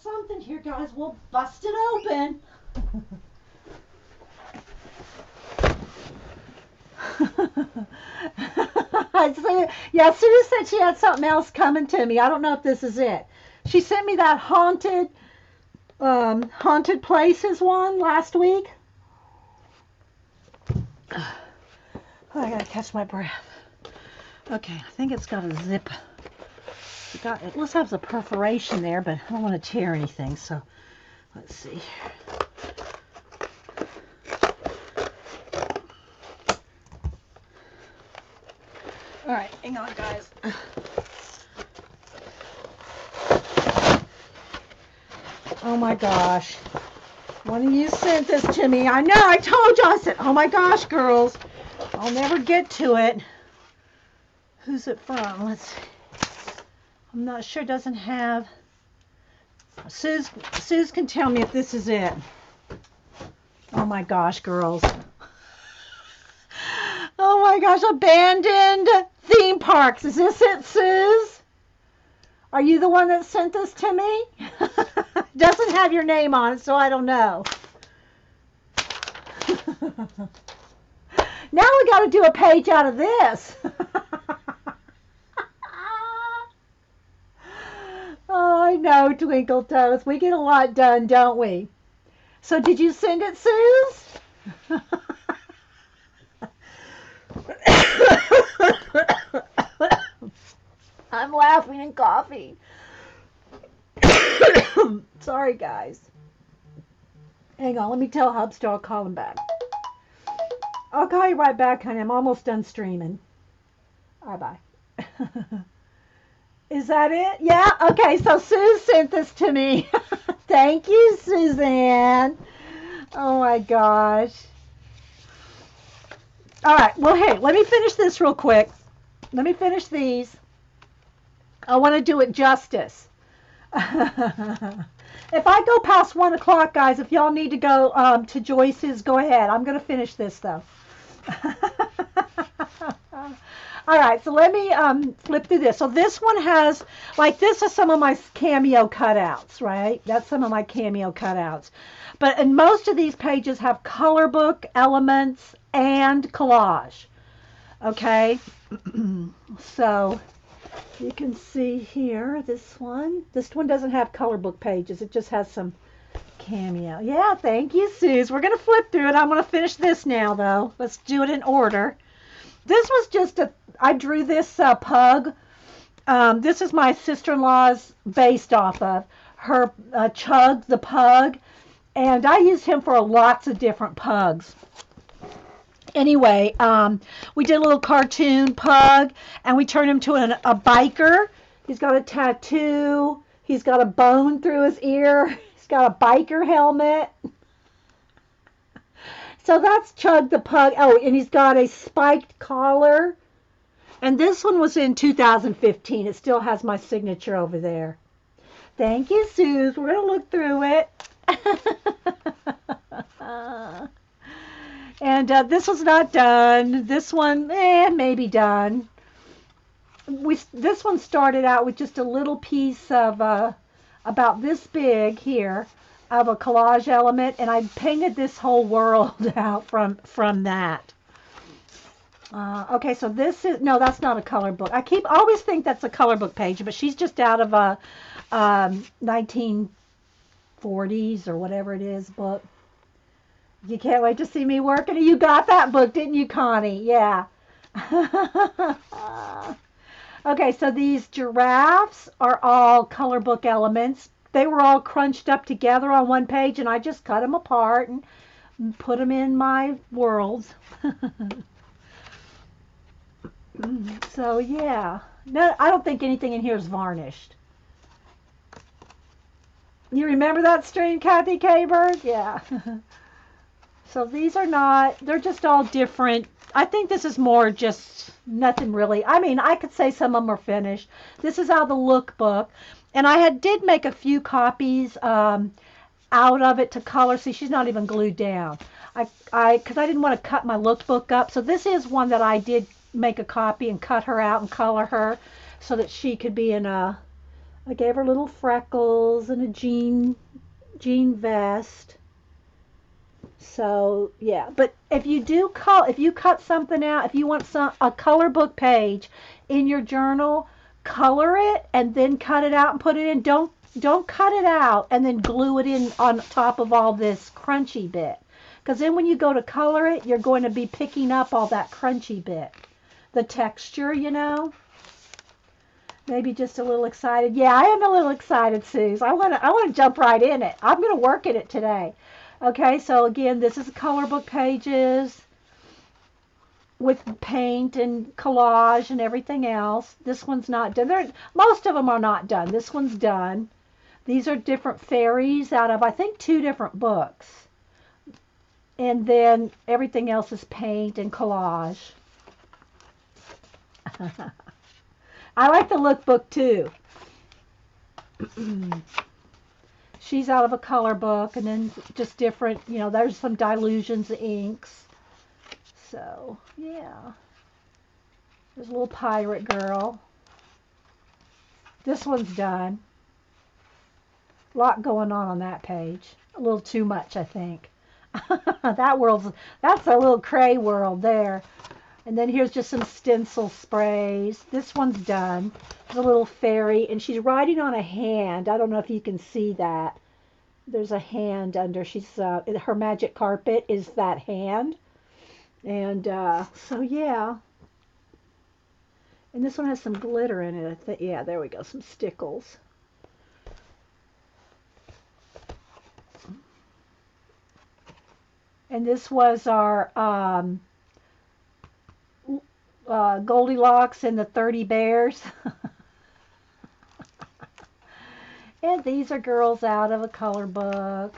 something here, guys. We'll bust it open. Yeah, Sue said she had something else coming to me. I don't know if this is it. She sent me that haunted places one last week. Oh, I gotta catch my breath. Okay, I think it's got a zip. It looks like there's a perforation there, but I don't want to tear anything, so let's see. All right, hang on, guys. Oh my gosh. One of you sent this to me. I know, I told you. I said, oh my gosh, girls. I'll never get to it. Who's it from? Let's see. I'm not sure. It doesn't have. Suze can tell me if this is it. Oh my gosh, girls. Oh my gosh, abandoned theme parks. Is this it, Suze? Are you the one that sent this to me? Doesn't have your name on it, so I don't know. Now we got to do a page out of this. Oh, I know, Twinkle Toes. We get a lot done, don't we? So did you send it, Suze? I'm laughing and coughing. Sorry, guys. Hang on, let me tell Hubster I'll call him back. I'll call you right back, honey. I'm almost done streaming. All right, bye. Is that it? Yeah? Okay, so Sue sent this to me. Thank you, Suzanne. Oh, my gosh. All right, well, hey, let me finish this real quick. Let me finish these. I want to do it justice. If I go past 1 o'clock, guys, if y'all need to go to Joyce's, go ahead. I'm going to finish this, though. All right, so let me flip through this. So this one has, like, this is some of my cameo cutouts, right? That's some of my cameo cutouts. But and most of these pages have color book elements and collage. Okay? So you can see here, this one doesn't have color book pages. It just has some cameo. Yeah, thank you, Suze. We're going to flip through it. I'm going to finish this now, though. Let's do it in order. This was just I drew this pug. This is my sister-in-law's based off of her Chug the pug. And I used him for lots of different pugs. Anyway, we did a little cartoon pug, and we turned him to a biker. He's got a tattoo. He's got a bone through his ear. He's got a biker helmet. So that's Chug the pug. Oh, and he's got a spiked collar. And this one was in 2015. It still has my signature over there. Thank you, Suze. We're going to look through it. And this was not done. This one, maybe done. This one started out with just a little piece of about this big here of a collage element, and I painted this whole world out from that. Okay, so this is, no, that's not a color book. I always think that's a color book page, but she's just out of a 1940s or whatever it is book. You can't wait to see me working. You got that book, didn't you, Connie? Yeah. Okay, so these giraffes are all color book elements. They were all crunched up together on one page, and I just cut them apart and put them in my worlds. So, yeah. No, I don't think anything in here is varnished. You remember that stream, Kathy K-Bird? Yeah. So these are not, they're just all different. I think this is more just nothing really. I mean, I could say some of them are finished. This is out of the lookbook. And I did make a few copies out of it to color. See, she's not even glued down. Because I didn't want to cut my lookbook up. So this is one that I did make a copy and cut her out and color her so that she could be in a I gave her little freckles and a jean vest. So yeah, but if you cut something out, if you want a color book page in your journal, color it and then cut it out and put it in. Don't cut it out and then glue it in on top of all this crunchy bit. Because then when you go to color it, you're going to be picking up all that crunchy bit. The texture, you know. Maybe just a little excited. Yeah, I am a little excited, Suze. I wanna jump right in it. I'm gonna work in it today. Okay, so again, this is color book pages with paint and collage and everything else. This one's not done. Most of them are not done. This one's done. These are different fairies out of, I think, 2 different books. And then everything else is paint and collage. I like the lookbook too. She's out of a color book, and then just different, you know, there's some dilutions of inks. So, yeah. There's a little pirate girl. This one's done. A lot going on that page. A little too much, I think. That's a little cray world there. And then here's just some stencil sprays. This one's done. There's a little fairy, and she's riding on a hand. I don't know if you can see that. There's a hand under. Her magic carpet is that hand. And so, yeah. And this one has some glitter in it. Yeah, there we go. Some stickles. And this was our Goldilocks and the 30 Bears. And these are girls out of a color book.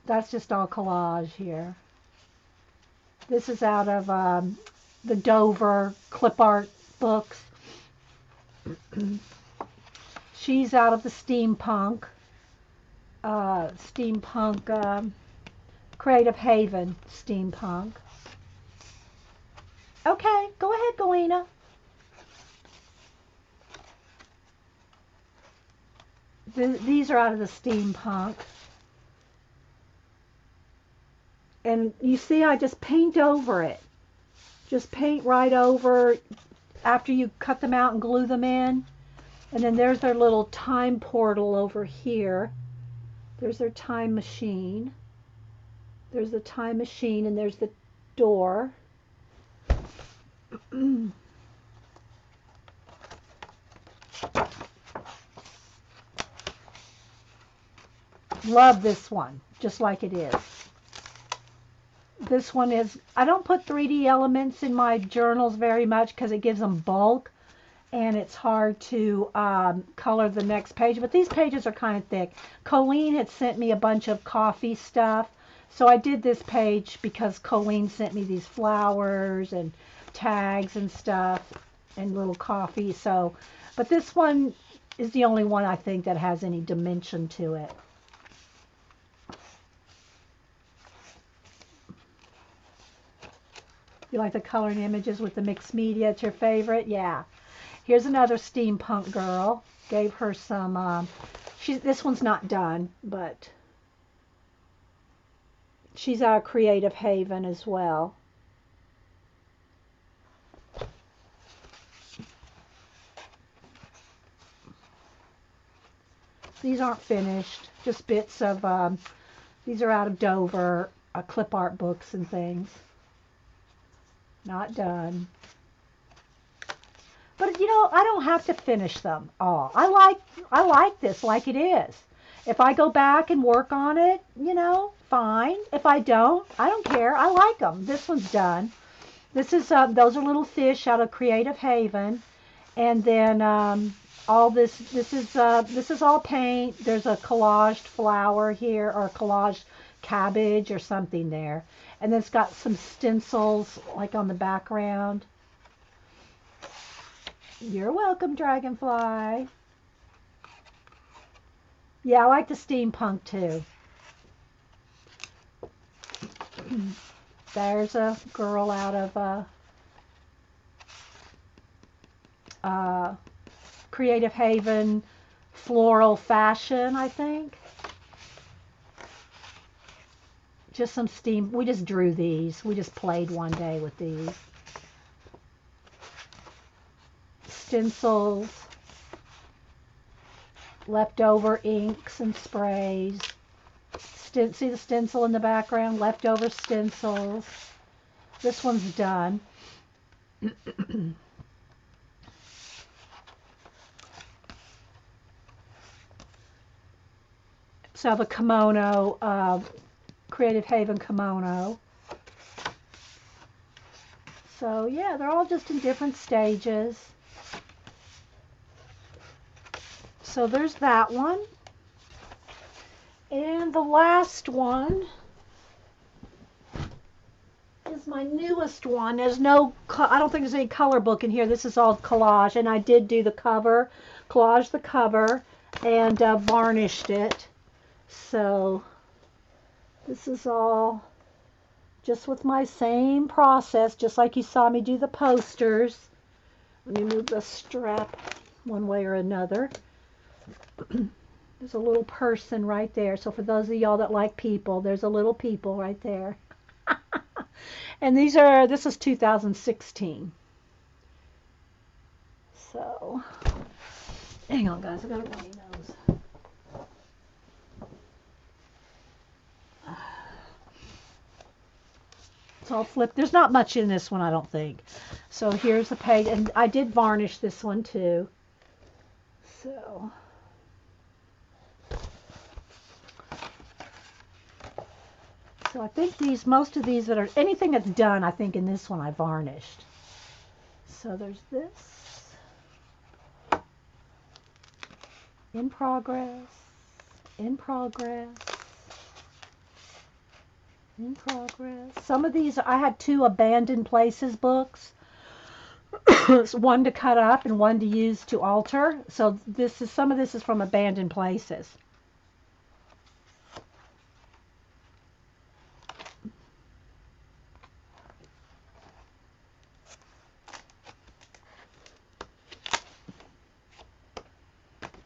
That's just all collage here. This is out of the Dover clip art books. She's out of the steampunk. Creative Haven steampunk. Okay, go ahead, Galena. These are out of the steampunk. And you see, I just paint over it. Just paint right over after you cut them out and glue them in. And then there's their little time portal over here. There's their time machine. There's the time machine, and there's the door. Love this one, just like it is. This one is, I don't put 3D elements in my journals very much because it gives them bulk, and it's hard to color the next page. But these pages are kind of thick. Colleen had sent me a bunch of coffee stuff. So I did this page because Colleen sent me these flowers and tags and stuff and little coffee. So, but this one is the only one I think that has any dimension to it. You like the coloring images with the mixed media? It's your favorite? Yeah. Here's another steampunk girl. Gave her some, this one's not done, but she's out of Creative Haven as well. These aren't finished, just bits of, these are out of Dover, clip art books and things. Not done. But you know, I don't have to finish them all. I like this like it is. If I go back and work on it, you know, fine. If I don't care. I like them. This one's done. This is those are little fish out of Creative Haven, and then all this is all paint. There's a collaged flower here, or a collaged cabbage or something there, and then it's got some stencils like on the background. You're welcome, Dragonfly. Yeah, I like the steampunk too. There's a girl out of uh, Creative Haven Floral Fashion, I think. Just some steam. We just drew these. We just played one day with these. Stencils. Leftover inks and sprays. See the stencil in the background? Leftover stencils. This one's done. So the kimono, Creative Haven kimono. So yeah, they're all just in different stages. So there's that one. And the last one is my newest one. There's no, I don't think there's any color book in here. This is all collage, and I did do the cover, collage the cover, and varnished it. So this is all just with my same process, just like you saw me do the posters. Let me move the strap one way or another. There's a little person right there. So for those of y'all that like people, there's a little people right there. And this is 2016. So, hang on guys, I got a runny nose. So I'll flip. There's not much in this one, I don't think. So here's the page, and I did varnish this one too. So. So I think most of these that are, anything that's done, I think in this one I varnished. So there's this. In progress. In progress. In progress. Some of these, I had 2 Abandoned Places books. One to cut up and one to use to alter. So some of this is from Abandoned Places.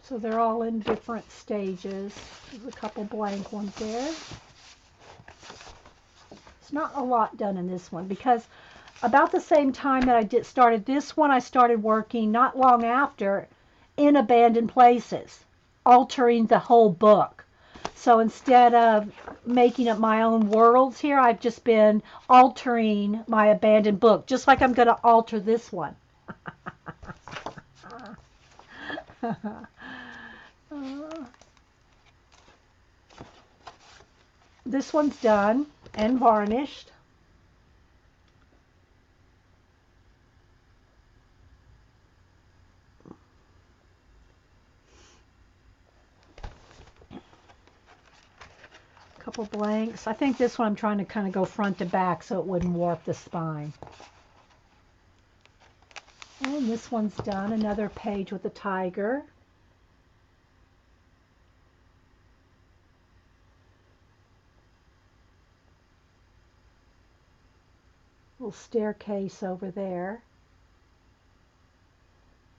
So they're all in different stages. There's a couple blank ones there. It's not a lot done in this one because about the same time that I started this one, I started working not long after in Abandoned Places, altering the whole book. So instead of making up my own worlds here, I've just been altering my abandoned book, just like I'm going to alter this one. This one's done and varnished. Couple blanks. I think this one I'm trying to kind of go front to back so it wouldn't warp the spine. And this one's done. Another page with a tiger. Little staircase over there.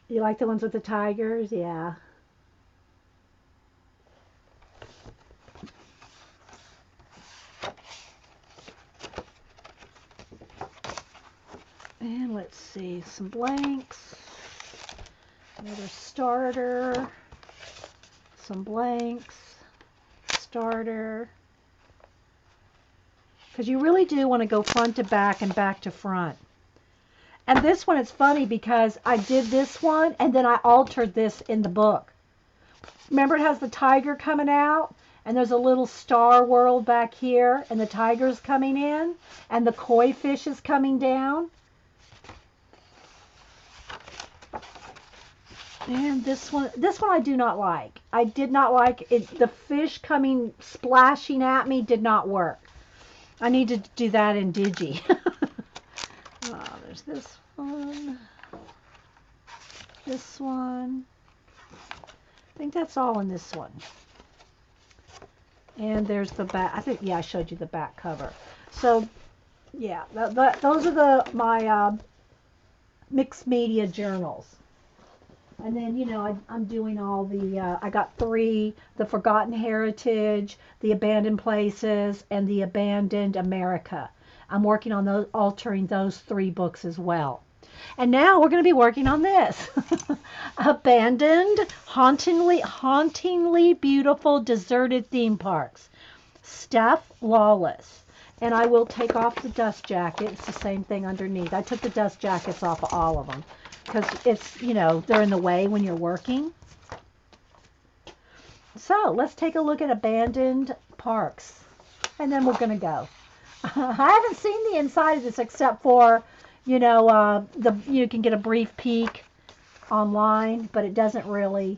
You like the ones with the tigers? Yeah. And let's see, some blanks. Another starter. Some blanks. Starter. Because you really do want to go front to back and back to front. And this one is funny because I did this one and then I altered this in the book. Remember it has the tiger coming out and there's a little star world back here and the tiger's coming in and the koi fish is coming down. And this one I do not like. I did not like it. The fish coming splashing at me did not work. I need to do that in Digi. There's this one. This one. I think that's all in this one. And there's the back. I think, yeah, I showed you the back cover. So, yeah, those are my mixed media journals. And then, I'm doing all I got three: The Forgotten Heritage, The Abandoned Places, and The Abandoned America. I'm working on those, altering those three books as well. And now we're going to be working on this. Abandoned, hauntingly beautiful, deserted theme parks. Steph Lawless. And I will take off the dust jacket. It's the same thing underneath. I took the dust jackets off of all of them because it's, they're in the way when you're working. So let's take a look at abandoned parks. And then we're going to go. I haven't seen the inside of this except for, you can get a brief peek online, but it doesn't really.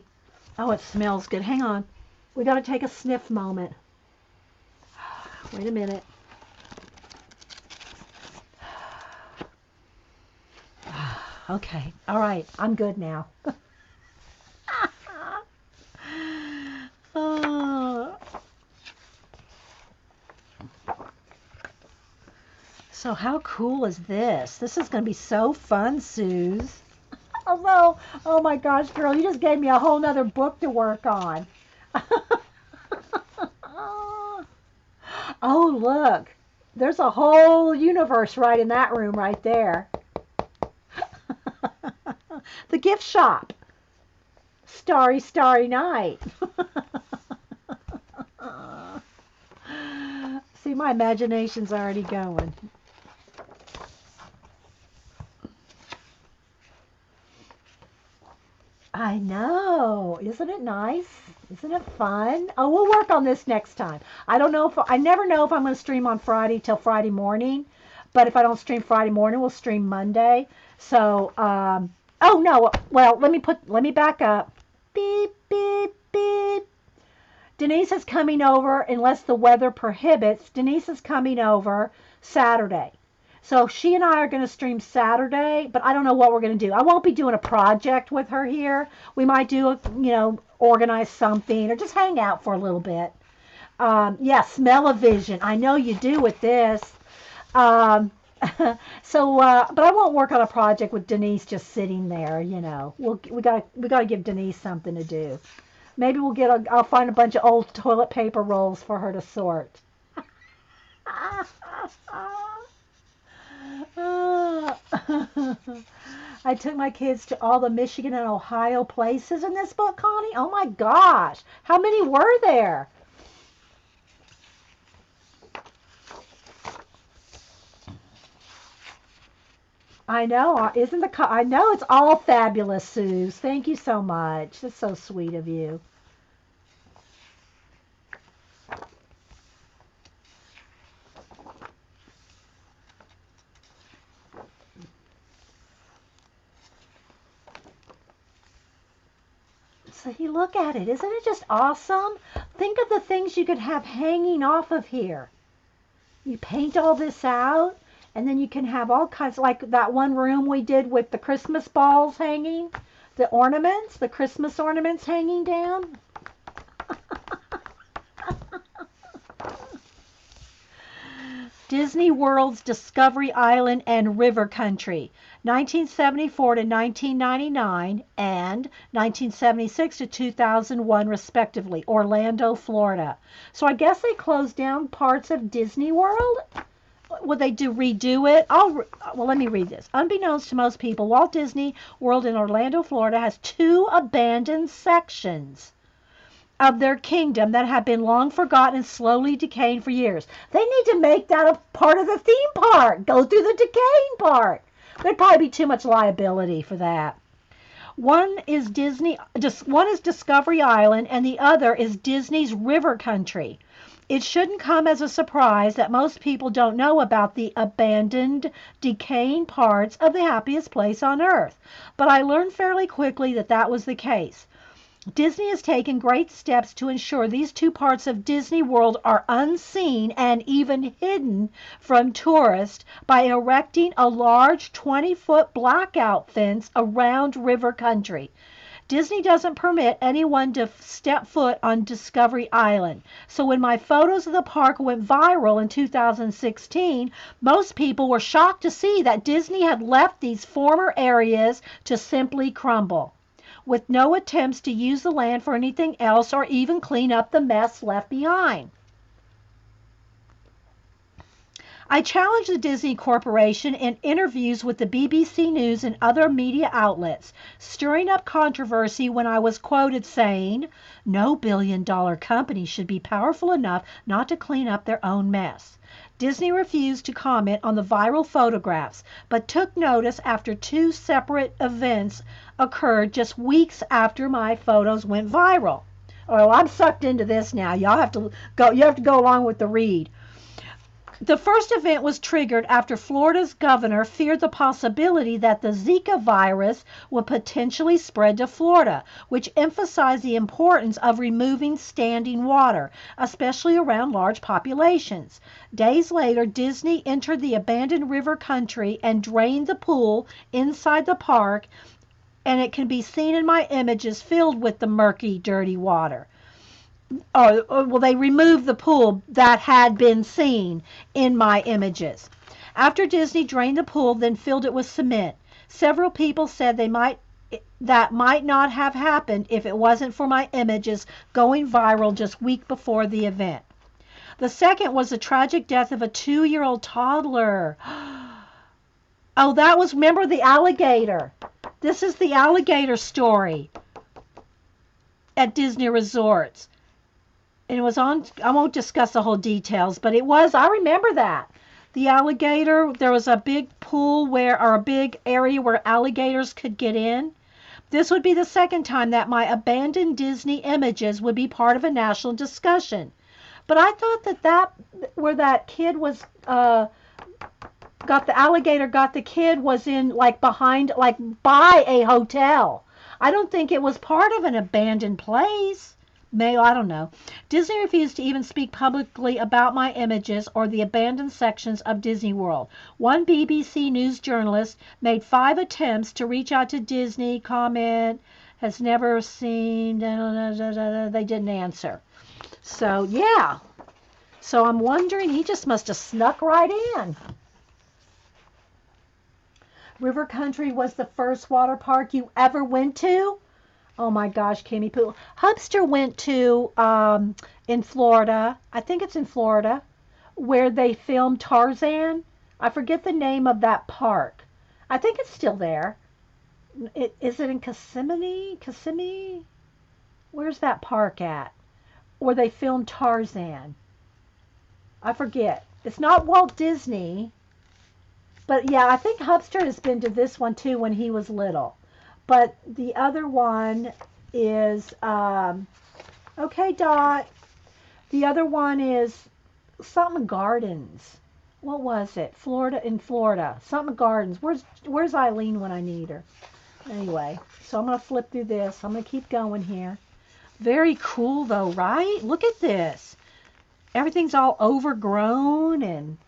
Oh, it smells good. Hang on. We got to take a sniff moment. Wait a minute. Okay. All right. I'm good now. So how cool is this? This is going to be so fun, Suze. Although, oh my gosh, girl, you just gave me a whole nother book to work on. Oh, look. There's a whole universe right in that room right there. The gift shop. Starry, starry night. See, my imagination's already going. I know. Isn't it nice? Isn't it fun? Oh, we'll work on this next time. I don't know I never know if I'm going to stream on Friday till Friday morning. But if I don't stream Friday morning, we'll stream Monday. So, oh no. Well, let me back up. Beep, beep, beep. Denise is coming over unless the weather prohibits. Denise is coming over Saturday. So she and I are going to stream Saturday, but I don't know what we're going to do. I won't be doing a project with her here. We might do, organize something or just hang out for a little bit. Yeah, Smell-O-Vision. I know you do with this. So, but I won't work on a project with Denise just sitting there. We gotta give Denise something to do. Maybe I'll find a bunch of old toilet paper rolls for her to sort. I took my kids to all the Michigan and Ohio places in this book, Connie. Oh my gosh. How many were there? I know. I know it's all fabulous, Suze. Thank you so much. That's so sweet of you. So you look at it. Isn't it just awesome? Think of the things you could have hanging off of here. You paint all this out, and then you can have all kinds, like that one room we did with the Christmas balls hanging, the Christmas ornaments hanging down. Disney World's Discovery Island and River Country, 1974 to 1999 and 1976 to 2001 respectively, Orlando, Florida. So I guess they closed down parts of Disney World? Would they redo it? Well, let me read this. Unbeknownst to most people, Walt Disney World in Orlando, Florida has 2 abandoned sections of their kingdom that have been long forgotten and slowly decaying for years. They need to make that a part of the theme park. Go through the decaying part. There'd probably be too much liability for that. One is Discovery Island, and the other is Disney's River Country. It shouldn't come as a surprise that most people don't know about the abandoned, decaying parts of the happiest place on earth. But I learned fairly quickly that was the case. Disney has taken great steps to ensure these 2 parts of Disney World are unseen and even hidden from tourists by erecting a large 20-foot blackout fence around River Country. Disney doesn't permit anyone to step foot on Discovery Island. So when my photos of the park went viral in 2016, most people were shocked to see that Disney had left these former areas to simply crumble. with no attempts to use the land for anything else or even clean up the mess left behind. I challenged the Disney Corporation in interviews with the BBC News and other media outlets, stirring up controversy when I was quoted saying, "No billion-dollar company should be powerful enough not to clean up their own mess." Disney refused to comment on the viral photographs, but took notice after two separate events occurred just weeks after my photos went viral. Oh, I'm sucked into this now. You have to go along with the read. The first event was triggered after Florida's governor feared the possibility that the Zika virus would potentially spread to Florida, which emphasized the importance of removing standing water, especially around large populations. Days later, Disney entered the abandoned river country and drained the pool inside the park, and it can be seen in my images filled with the murky, dirty water. Well, they removed the pool that had been seen in my images. After Disney drained the pool, then filled it with cement. Several people said that might not have happened if it wasn't for my images going viral just week before the event. The second was the tragic death of a 2-year-old toddler. Oh, that was, remember the alligator? This is the alligator story at Disney resorts. And it was on, I won't discuss the whole details, but it was, I remember that. The alligator, there was a big pool or a big area where alligators could get in. This would be the second time that my abandoned Disney images would be part of a national discussion. But I thought that where that kid was, got the alligator, got the kid was in behind, by a hotel. I don't think it was part of an abandoned place. I don't know. Disney refused to even speak publicly about my images or the abandoned sections of Disney World. One BBC News journalist made 5 attempts to reach out to Disney, comment, has never seen, they didn't answer. So, yeah. So I'm wondering, he just must have snuck right in. River Country was the first water park you ever went to? Oh my gosh, Kimmy Poo. Hubster went to in Florida, I think it's in Florida, where they filmed Tarzan. I forget the name of that park. I think it's still there. Is it in Kissimmee? Kissimmee? Where's that park at? Where they filmed Tarzan. I forget. It's not Walt Disney. But yeah, I think Hubster has been to this one too when he was little. But the other one is, okay, Dot. The other one is something Gardens. What was it? In Florida. Something Gardens. Where's Eileen when I need her? Anyway, so I'm going to flip through this. I'm going to keep going here. Very cool though, right? Look at this. Everything's all overgrown and...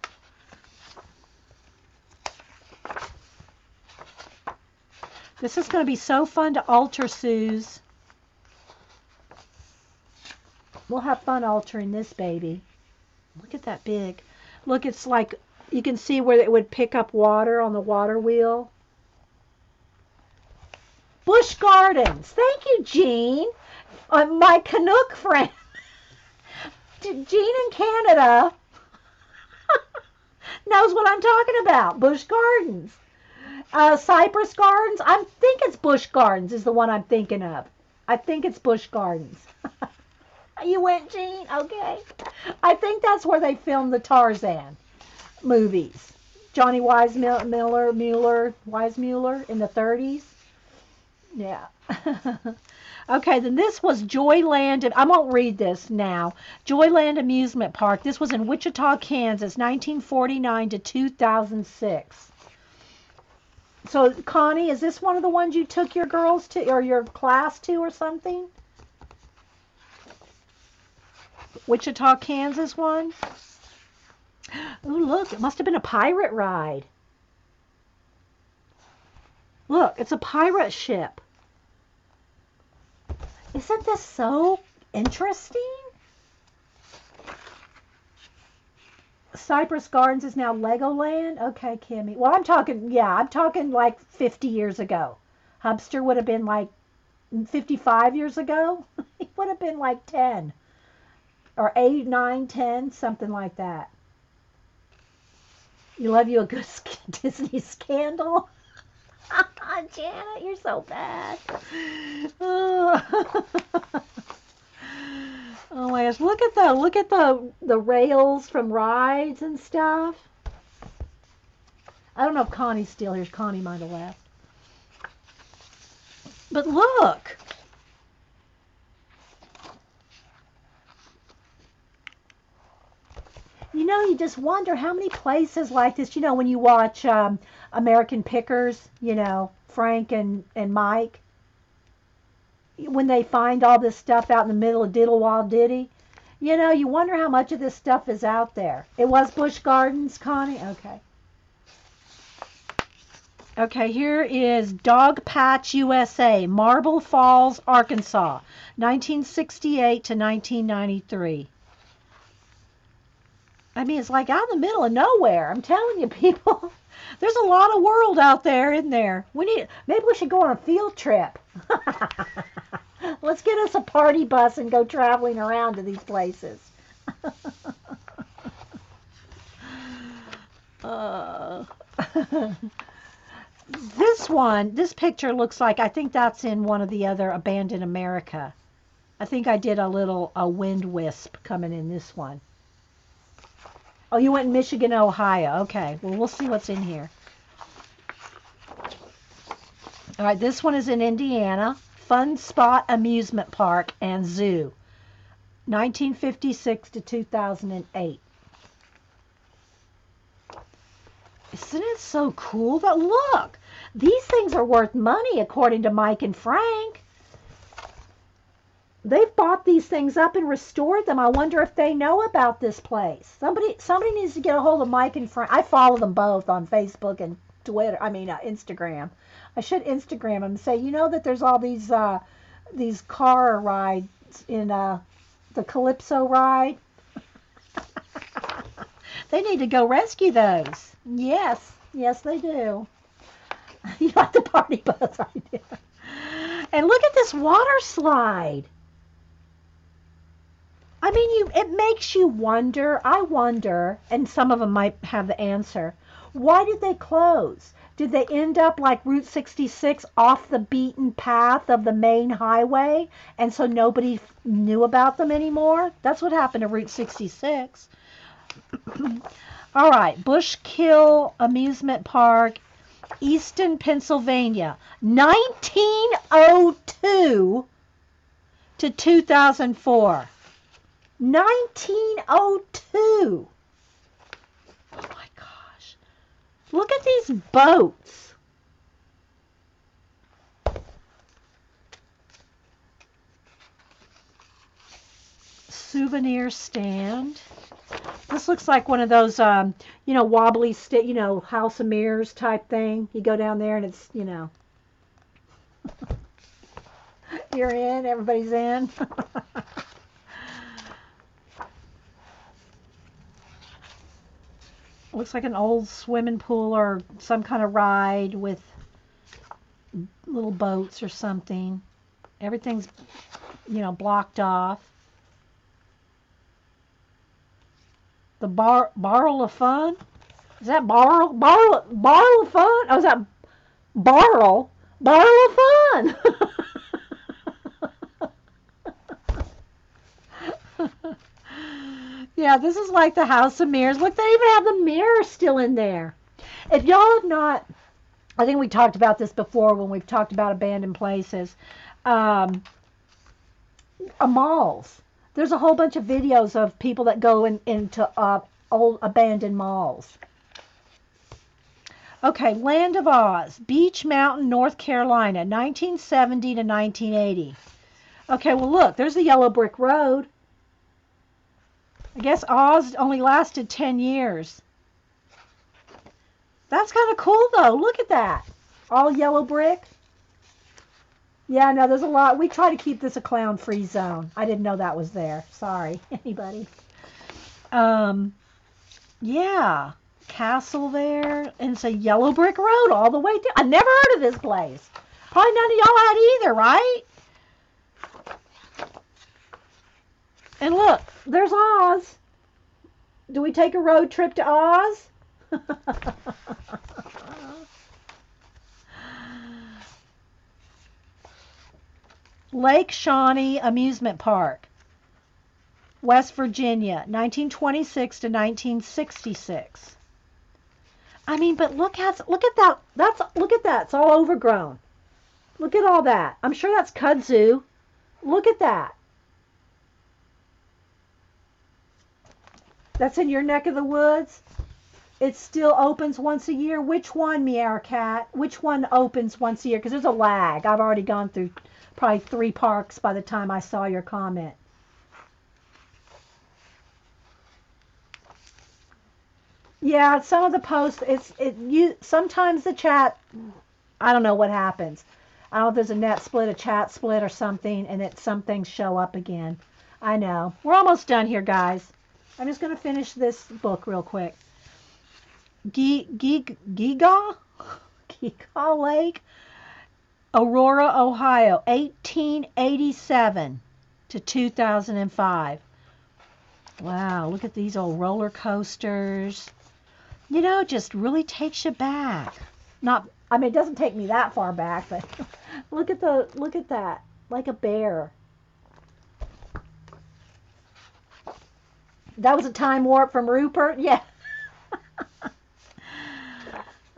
This is going to be so fun to alter, Suze. We'll have fun altering this baby. Look at that big. Look, it's like, you can see where it would pick up water on the water wheel. Busch Gardens. Thank you, Jean. My Canuck friend. Jean in Canada knows what I'm talking about. Busch Gardens. Cypress Gardens. I think it's Busch Gardens is the one I'm thinking of. I think it's Busch Gardens. You went, Jean? Okay. I think that's where they filmed the Tarzan movies. Johnny Weissmuller in the 30s. Yeah. Okay, then this was Joyland. I won't read this now. Joyland Amusement Park. This was in Wichita, Kansas, 1949 to 2006. So, Connie, is this one of the ones you took your girls to, or your class to, or something? Wichita, Kansas one? Oh, look, it must have been a pirate ride. Look, it's a pirate ship. Isn't this so interesting? Cypress Gardens is now Legoland? Okay, Kimmy. Well, I'm talking like 50 years ago. Hubster would have been like 55 years ago, he would have been like 10 or 8, 9, 10, something like that. You love you a good Disney scandal? Janet, you're so bad. Oh. Oh my gosh, look at the rails from rides and stuff. I don't know if Connie's still here. Connie might have left. But look. You know, you just wonder how many places like this, you know, when you watch American Pickers, you know, Frank and Mike, when they find all this stuff out in the middle of Diddle Wall Diddy, you know, you wonder how much of this stuff is out there. It was Busch Gardens, Connie? Okay. Okay, here is Dog Patch USA, Marble Falls, Arkansas, 1968 to 1993. I mean, it's like out in the middle of nowhere. I'm telling you, people. There's a lot of world out there, isn't there? Maybe we should go on a field trip. Let's get us a party bus and go traveling around to these places. uh, this picture looks like, I think that's in one of the other Abandoned America. I think I did a wind wisp coming in this one. Oh, you went in Michigan, Ohio. Okay, well, we'll see what's in here. All right, this one is in Indiana. Fun Spot Amusement Park and Zoo, 1956 to 2008. Isn't it so cool? But look, these things are worth money, according to Mike and Frank. They've bought these things up and restored them. I wonder if they know about this place. Somebody needs to get a hold of Mike and Frank. I follow them both on Facebook and Twitter. Instagram. I should Instagram them and say, you know that there's all these car rides in the Calypso ride. They need to go rescue those. Yes, they do. You like the party bus idea. And look at this water slide. I mean, it makes you wonder. I wonder, and some of them might have the answer. Why did they close? Did they end up like Route 66 off the beaten path of the main highway, and so nobody knew about them anymore? That's what happened to Route 66. All right, Bushkill Amusement Park, Easton, Pennsylvania, 1902 to 2004. 1902. Oh my gosh. Look at these boats. Souvenir stand. This looks like one of those, wobbly, House of Mirrors type thing. You go down there and it's, you're in, everybody's in. Looks like an old swimming pool or some kind of ride with little boats or something. Everything's, blocked off. The Barrel of Fun? Is that Barrel of Fun? Oh, is that Barrel of Fun? Yeah, this is like the House of Mirrors. Look, they even have the mirror still in there. If y'all have not, I think we talked about this before when we've talked about abandoned places. Malls. There's a whole bunch of videos of people that go into old abandoned malls. Okay, Land of Oz, Beach Mountain, North Carolina, 1970 to 1980. Okay, well look, there's the yellow brick road. I guess Oz only lasted 10 years. That's kind of cool though. Look at that. All yellow brick. Yeah, no, there's a lot. We try to keep this a clown-free zone. I didn't know that was there. Sorry, anybody. Yeah, castle there, and it's a yellow brick road all the way through. I never heard of this place. Probably none of y'all had either, right? And look, there's Oz. Do we take a road trip to Oz? Lake Shawnee Amusement Park, West Virginia, 1926 to 1966. I mean, but look at that. Look at that. It's all overgrown. Look at all that. I'm sure that's kudzu. Look at that. That's in your neck of the woods. It still opens once a year. Which one, Meow Cat? Which one opens once a year? Because there's a lag. I've already gone through probably 3 parks by the time I saw your comment. Yeah, some of the posts, sometimes the chat, I don't know what happens. I don't know if there's a net split, a chat split, or something, and some things show up again. I know. We're almost done here, guys. I'm just going to finish this book real quick. Giga Lake, Aurora, Ohio, 1887 to 2005. Wow, look at these old roller coasters. You know, just really takes you back. Not, I mean, it doesn't take me that far back, but look at that, like a bear. That was a time warp from Rupert. Yeah.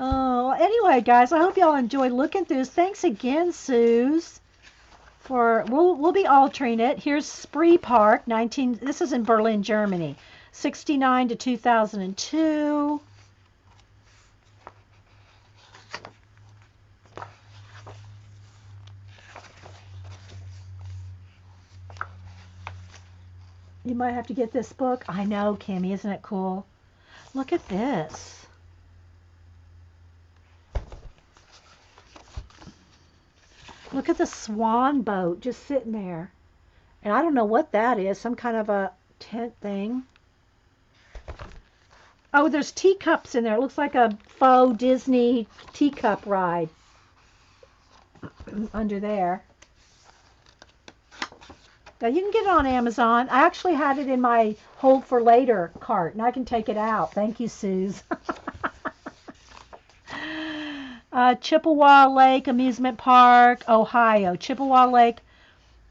Oh, anyway, guys, I hope y'all enjoyed looking through this. Thanks again, Suze. We'll be altering it. Here's Spree Park, 19. This is in Berlin, Germany, 69 to 2002. You might have to get this book. I know, Kimmy, isn't it cool? Look at this. Look at the swan boat just sitting there. And I don't know what that is. Some kind of a tent thing. Oh, there's teacups in there. It looks like a faux Disney teacup ride under there. Now you can get it on Amazon. I actually had it in my hold for later cart, and I can take it out. Thank you, Suze. Chippewa Lake Amusement Park, Ohio. Chippewa Lake,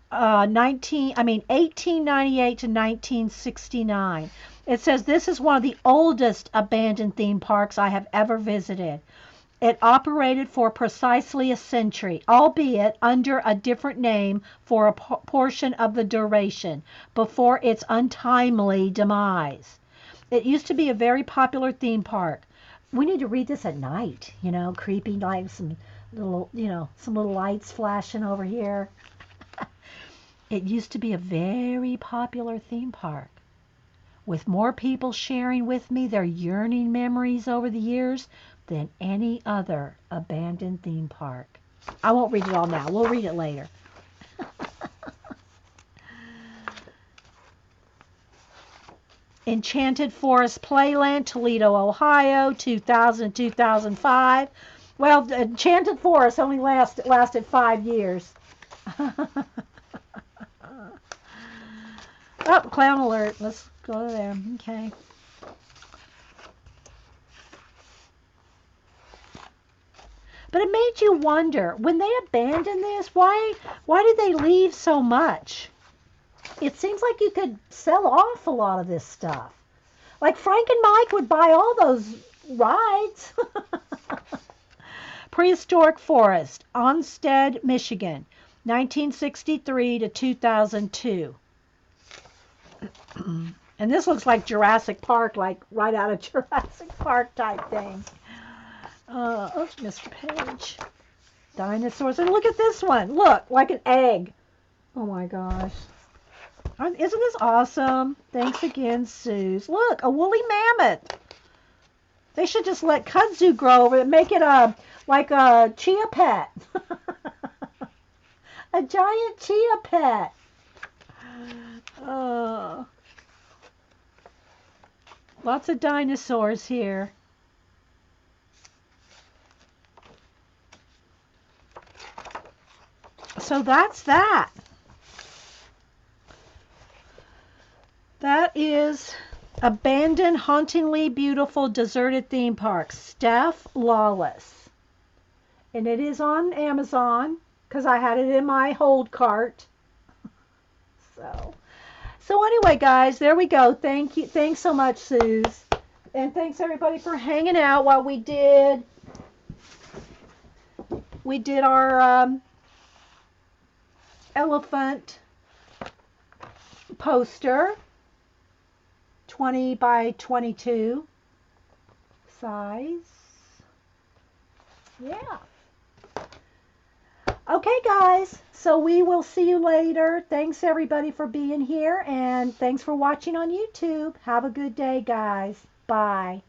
1898 to 1969. It says this is one of the oldest abandoned theme parks I have ever visited. It operated for precisely a century, albeit under a different name for a portion of the duration, before its untimely demise. It used to be a very popular theme park. We need to read this at night, creepy, like some little lights flashing over here. It used to be a very popular theme park, with more people sharing with me their yearning memories over the years than any other abandoned theme park. I won't read it all now. We'll read it later. Enchanted Forest Playland, Toledo, Ohio, 2000-2005. Well, Enchanted Forest only lasted 5 years. Oh, clown alert. Let's go there. Okay. But it made you wonder, when they abandoned this, why did they leave so much? It seems like you could sell off a lot of this stuff. Like Frank and Mike would buy all those rides. Prehistoric Forest, Onstead, Michigan, 1963 to 2002. And this looks like Jurassic Park, like right out of Jurassic Park type thing. Oops, Mr. Page. Dinosaurs. And look at this one. Look, like an egg. Oh my gosh. Isn't this awesome? Thanks again, Suze. Look, a woolly mammoth. They should just let kudzu grow over it and make it like a chia pet. A giant chia pet. Lots of dinosaurs here. So that's that. That is Abandoned Hauntingly Beautiful Deserted Theme Park, Steph Lawless. And it is on Amazon because I had it in my hold cart. So anyway, guys, there we go. Thank you. Thanks so much, Suze. And thanks everybody for hanging out while we did our elephant poster, 20 by 22 size. Yeah. Okay, guys. So we will see you later. Thanks everybody for being here, and thanks for watching on YouTube. Have a good day, guys. Bye.